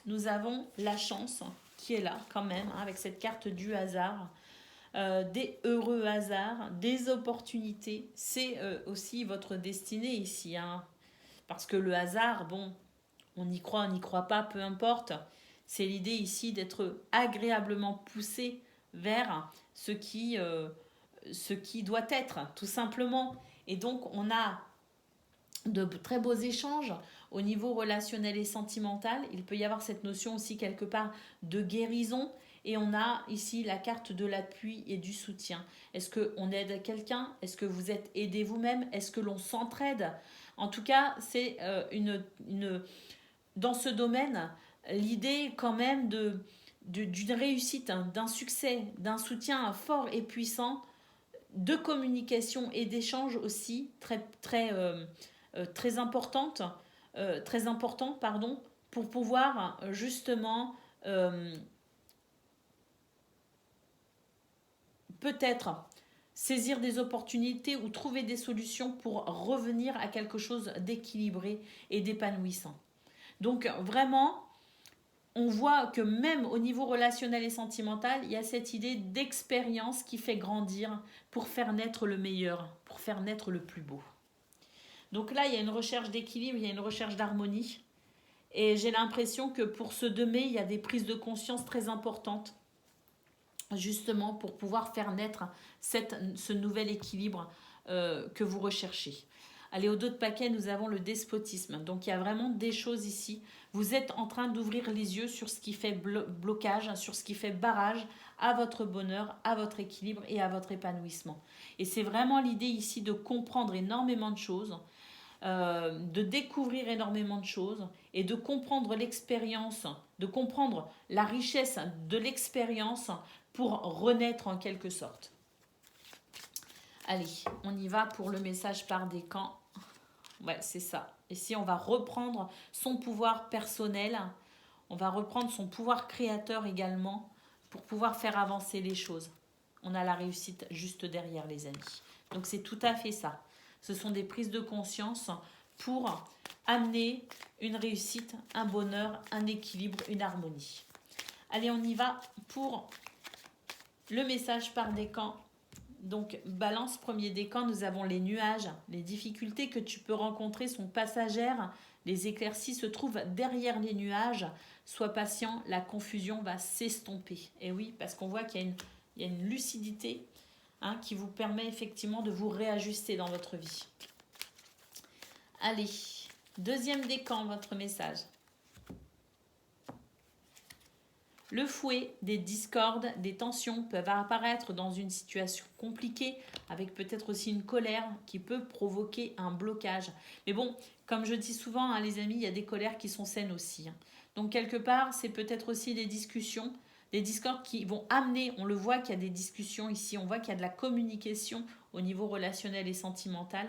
nous avons la chance qui est là quand même, avec cette carte du hasard, des heureux hasards, des opportunités. C'est aussi votre destinée ici, parce que le hasard, bon, on y croit, on n'y croit pas, peu importe. C'est l'idée ici d'être agréablement poussé vers ce qui doit être, tout simplement. Et donc, on a de très beaux échanges au niveau relationnel et sentimental. Il peut y avoir cette notion aussi quelque part de guérison. Et on a ici la carte de l'appui et du soutien. Est-ce qu'on aide quelqu'un? Est-ce que vous êtes aidé vous-même? Est-ce que l'on s'entraide? En tout cas, c'est dans ce domaine, l'idée quand même d'une réussite, d'un succès, d'un soutien fort et puissant, de communication et d'échange aussi très importante, très important, pardon, pour pouvoir justement peut-être saisir des opportunités ou trouver des solutions pour revenir à quelque chose d'équilibré et d'épanouissant. Donc vraiment, on voit que même au niveau relationnel et sentimental, il y a cette idée d'expérience qui fait grandir pour faire naître le meilleur, pour faire naître le plus beau. Donc là, il y a une recherche d'équilibre, il y a une recherche d'harmonie. Et j'ai l'impression que pour ce 2 mai, il y a des prises de conscience très importantes, justement pour pouvoir faire naître ce nouvel équilibre que vous recherchez. Allez, au dos de paquet, nous avons le despotisme. Donc il y a vraiment des choses ici. Vous êtes en train d'ouvrir les yeux sur ce qui fait blocage, sur ce qui fait barrage à votre bonheur, à votre équilibre et à votre épanouissement. Et c'est vraiment l'idée ici de comprendre énormément de choses, de découvrir énormément de choses et de comprendre l'expérience, de comprendre la richesse de l'expérience pour renaître en quelque sorte. Allez, on y va pour le message par décan. Ouais, c'est ça. Ici, on va reprendre son pouvoir personnel, on va reprendre son pouvoir créateur également pour pouvoir faire avancer les choses. On a la réussite juste derrière, les amis. Donc c'est tout à fait ça. Ce sont des prises de conscience pour amener une réussite, un bonheur, un équilibre, une harmonie. Allez, on y va pour le message par décan. Donc, balance, premier décan, nous avons les nuages. Les difficultés que tu peux rencontrer sont passagères. Les éclaircies se trouvent derrière les nuages. Sois patient, la confusion va s'estomper. Et oui, parce qu'on voit qu'il y a une lucidité qui vous permet effectivement de vous réajuster dans votre vie. Allez, deuxième décan, votre message. Le fouet, des discordes, des tensions peuvent apparaître dans une situation compliquée, avec peut-être aussi une colère qui peut provoquer un blocage. Mais bon, comme je dis souvent, les amis, il y a des colères qui sont saines aussi. Donc quelque part, c'est peut-être aussi des discussions, des discordes qui vont amener, on le voit qu'il y a des discussions ici, on voit qu'il y a de la communication au niveau relationnel et sentimental.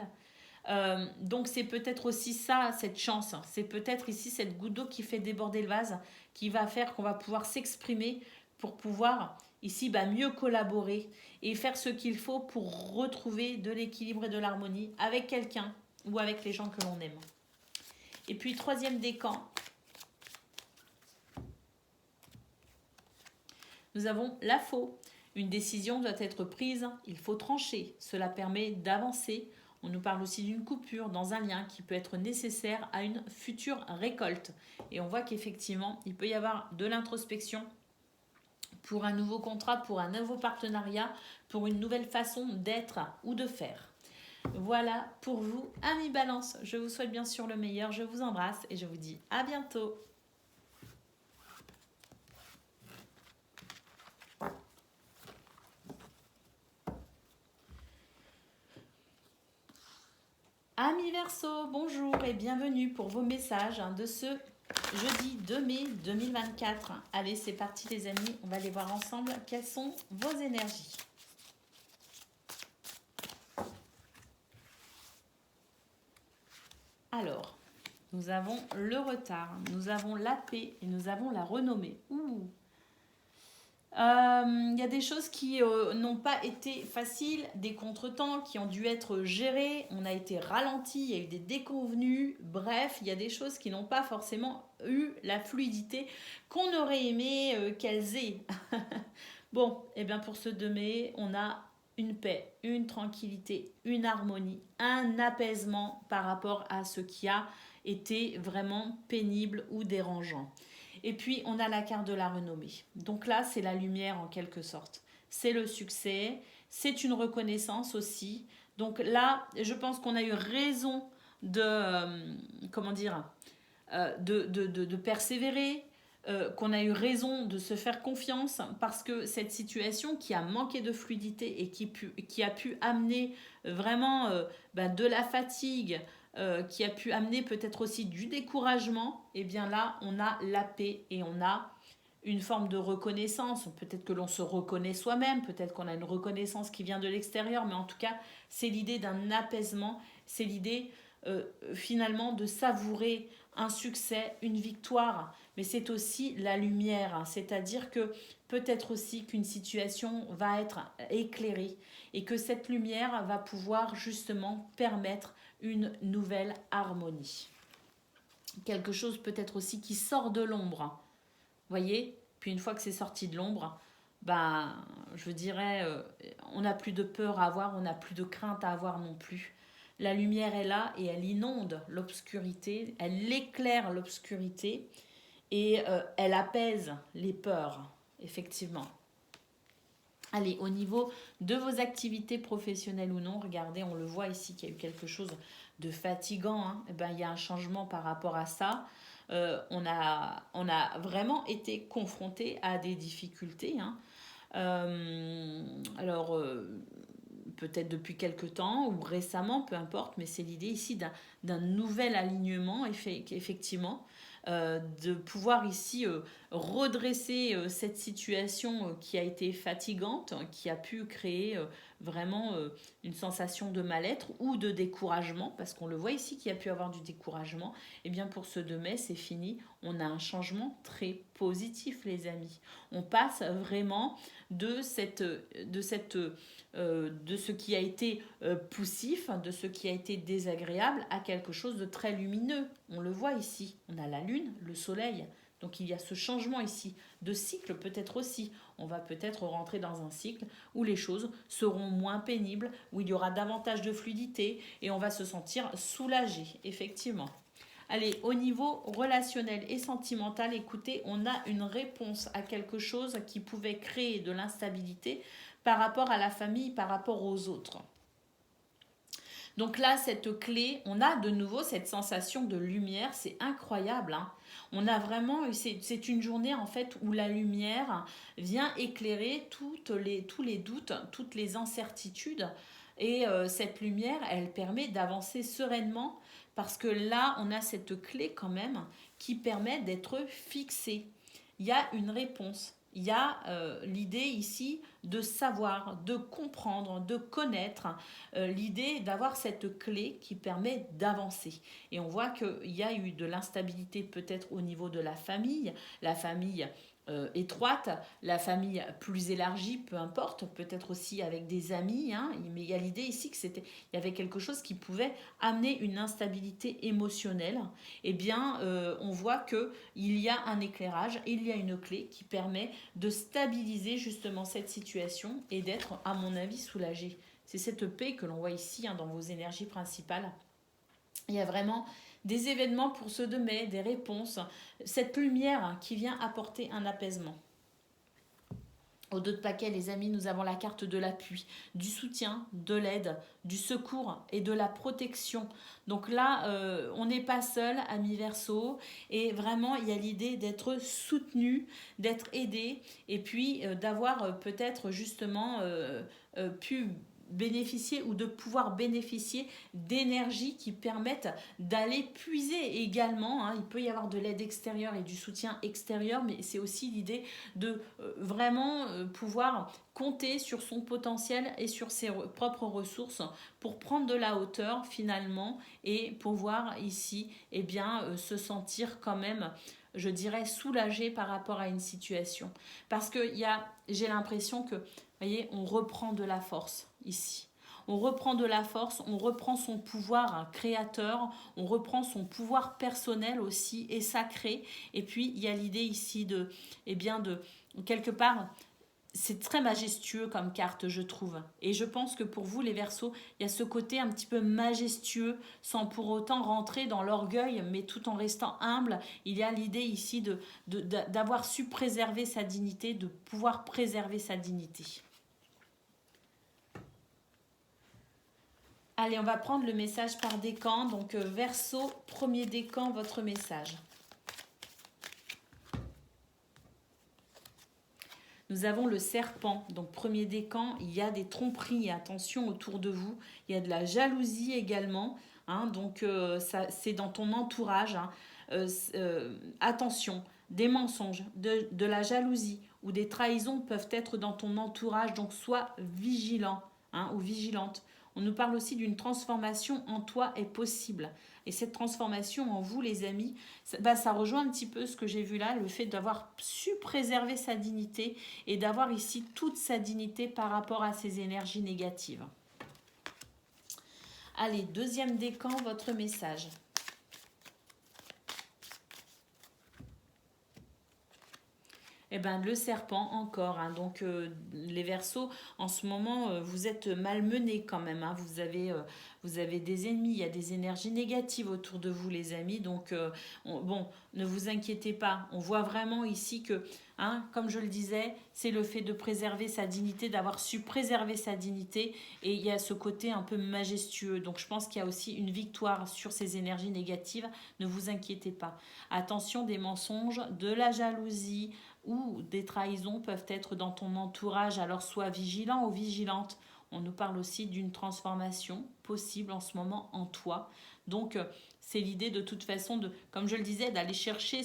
Donc c'est peut-être aussi ça, cette chance. C'est peut-être ici cette goutte d'eau qui fait déborder le vase, qui va faire qu'on va pouvoir s'exprimer pour pouvoir ici mieux collaborer et faire ce qu'il faut pour retrouver de l'équilibre et de l'harmonie avec quelqu'un ou avec les gens que l'on aime. Et puis troisième décan, nous avons la faux. Une décision doit être prise, il faut trancher. Cela permet d'avancer. On nous parle aussi d'une coupure dans un lien qui peut être nécessaire à une future récolte. Et on voit qu'effectivement, il peut y avoir de l'introspection pour un nouveau contrat, pour un nouveau partenariat, pour une nouvelle façon d'être ou de faire. Voilà pour vous, amis Balance. Je vous souhaite bien sûr le meilleur, je vous embrasse et je vous dis à bientôt. Amis Verseau, bonjour et bienvenue pour vos messages de ce jeudi 2 mai 2024. Allez, c'est parti les amis, on va aller voir ensemble quelles sont vos énergies. Alors, nous avons le retard, nous avons la paix et nous avons la renommée. Ouh. Il y a des choses qui n'ont pas été faciles, des contretemps qui ont dû être gérés, on a été ralenti, il y a eu des déconvenues, bref, il y a des choses qui n'ont pas forcément eu la fluidité qu'on aurait aimé qu'elles aient. Bon, et bien pour ce 2 mai, on a une paix, une tranquillité, une harmonie, un apaisement par rapport à ce qui a été vraiment pénible ou dérangeant. Et puis, on a la carte de la renommée. Donc là, c'est la lumière en quelque sorte. C'est le succès, c'est une reconnaissance aussi. Donc là, je pense qu'on a eu raison de persévérer, qu'on a eu raison de se faire confiance parce que cette situation qui a manqué de fluidité et qui a pu amener vraiment de la fatigue, qui a pu amener peut-être aussi du découragement, et bien là, on a la paix et on a une forme de reconnaissance. Peut-être que l'on se reconnaît soi-même, peut-être qu'on a une reconnaissance qui vient de l'extérieur, mais en tout cas, c'est l'idée d'un apaisement, c'est l'idée finalement de savourer un succès, une victoire, mais c'est aussi la lumière, c'est-à-dire que peut-être aussi qu'une situation va être éclairée et que cette lumière va pouvoir justement permettre une nouvelle harmonie. quelque chose peut-être aussi qui sort de l'ombre. Voyez? Puis une fois que c'est sorti de l'ombre, ben, je dirais, on n'a plus de peur à avoir, on n'a plus de crainte à avoir non plus. La lumière est là et elle inonde l'obscurité, elle éclaire l'obscurité et elle apaise les peurs, effectivement. Allez, au niveau de vos activités professionnelles ou non, regardez, on le voit ici qu'il y a eu quelque chose de fatigant. Hein. Eh ben, il y a un changement par rapport à ça. On a vraiment été confronté à des difficultés. Hein. Alors, peut-être depuis quelque temps ou récemment, peu importe, mais c'est l'idée ici d'un nouvel alignement, effectivement, de pouvoir ici redresser cette situation qui a été fatigante, qui a pu créer vraiment une sensation de mal-être ou de découragement, parce qu'on le voit ici qu'il y a pu avoir du découragement. Et bien pour ce 2 mai, c'est fini. On a un changement très positif, les amis. On passe vraiment de ce qui a été poussif, de ce qui a été désagréable à quelque chose de très lumineux. On le voit ici. On a la lune, le soleil. Donc il y a ce changement ici de cycle peut-être aussi. On va peut-être rentrer dans un cycle où les choses seront moins pénibles, où il y aura davantage de fluidité et on va se sentir soulagé, effectivement. Allez, au niveau relationnel et sentimental, écoutez, on a une réponse à quelque chose qui pouvait créer de l'instabilité par rapport à la famille, par rapport aux autres. Donc là, cette clé, on a de nouveau cette sensation de lumière, c'est incroyable. Hein. On a vraiment, c'est une journée en fait où la lumière vient éclairer tous les doutes, toutes les incertitudes. Et cette lumière, elle permet d'avancer sereinement parce que là, on a cette clé quand même qui permet d'être fixé. Il y a une réponse. Il y a l'idée ici de savoir, de comprendre, de connaître, l'idée d'avoir cette clé qui permet d'avancer. Et on voit qu'il y a eu de l'instabilité peut-être au niveau de la famille étroite, la famille plus élargie, peu importe, peut-être aussi avec des amis, hein, mais il y a l'idée ici que il y avait quelque chose qui pouvait amener une instabilité émotionnelle. Eh bien, on voit que il y a un éclairage, il y a une clé qui permet de stabiliser justement cette situation et d'être, à mon avis, soulagé. C'est cette paix que l'on voit ici hein, dans vos énergies principales. Il y a vraiment des événements pour ce 2 mai, des réponses, cette lumière qui vient apporter un apaisement. Au 2 de paquet, les amis, nous avons la carte de l'appui, du soutien, de l'aide, du secours et de la protection. Donc là, on n'est pas seul, amis Verseau, et vraiment, il y a l'idée d'être soutenu, d'être aidé, et puis d'avoir peut-être justement pu bénéficier ou de pouvoir bénéficier d'énergies qui permettent d'aller puiser également. Hein. Il peut y avoir de l'aide extérieure et du soutien extérieur, mais c'est aussi l'idée de vraiment pouvoir compter sur son potentiel et sur ses propres ressources pour prendre de la hauteur finalement et pouvoir ici eh bien, se sentir quand même je dirais soulagé par rapport à une situation. Parce que j'ai l'impression que, vous voyez, on reprend de la force ici. On reprend de la force, on reprend son pouvoir créateur, on reprend son pouvoir personnel aussi et sacré. Et puis, il y a l'idée ici eh bien de quelque part, c'est très majestueux comme carte, je trouve. Et je pense que pour vous, les Verseaux, il y a ce côté un petit peu majestueux, sans pour autant rentrer dans l'orgueil, mais tout en restant humble. Il y a l'idée ici d'avoir su préserver sa dignité, de pouvoir préserver sa dignité. Allez, on va prendre le message par décan. Donc, Verseau, premier décan, votre message. Nous avons le serpent, donc premier décan, il y a des tromperies, attention autour de vous, il y a de la jalousie également, hein, donc c'est dans ton entourage, hein, attention, des mensonges, de la jalousie ou des trahisons peuvent être dans ton entourage, donc sois vigilant hein, ou vigilante. On nous parle aussi d'une transformation en toi est possible. Et cette transformation en vous, les amis, ça rejoint un petit peu ce que j'ai vu là, le fait d'avoir su préserver sa dignité et d'avoir ici toute sa dignité par rapport à ces énergies négatives. Allez, deuxième décan, votre message. Eh ben, le serpent encore, hein. Donc les Verseaux, en ce moment, vous êtes malmenés quand même, hein. Vous avez des ennemis, il y a des énergies négatives autour de vous, les amis. Donc bon, ne vous inquiétez pas. On voit vraiment ici que, hein, comme je le disais, c'est le fait de préserver sa dignité, d'avoir su préserver sa dignité. Et il y a ce côté un peu majestueux. Donc je pense qu'il y a aussi une victoire sur ces énergies négatives. Ne vous inquiétez pas. Attention, des mensonges, de la jalousie ou des trahisons peuvent être dans ton entourage, alors sois vigilant ou vigilante. On nous parle aussi d'une transformation possible en ce moment en toi. Donc, c'est l'idée de toute façon, comme je le disais, d'aller chercher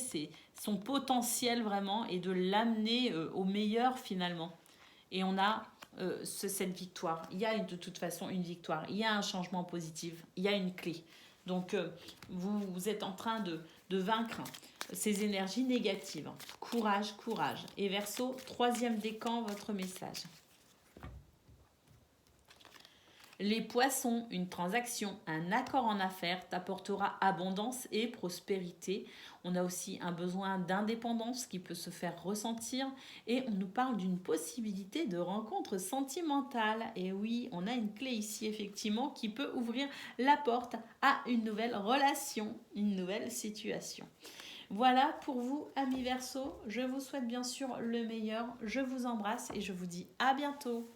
son potentiel vraiment et de l'amener au meilleur finalement. Et on a cette victoire. Il y a de toute façon une victoire. Il y a un changement positif. Il y a une clé. Donc, vous êtes en train de vaincre ces énergies négatives. Courage, courage. Et Verseau, troisième décan, votre message. Les poissons, une transaction, un accord en affaires t'apportera abondance et prospérité. On a aussi un besoin d'indépendance qui peut se faire ressentir et on nous parle d'une possibilité de rencontre sentimentale. Et oui, on a une clé ici effectivement qui peut ouvrir la porte à une nouvelle relation, une nouvelle situation. Voilà pour vous, amis Verseaux. Je vous souhaite bien sûr le meilleur. Je vous embrasse et je vous dis à bientôt.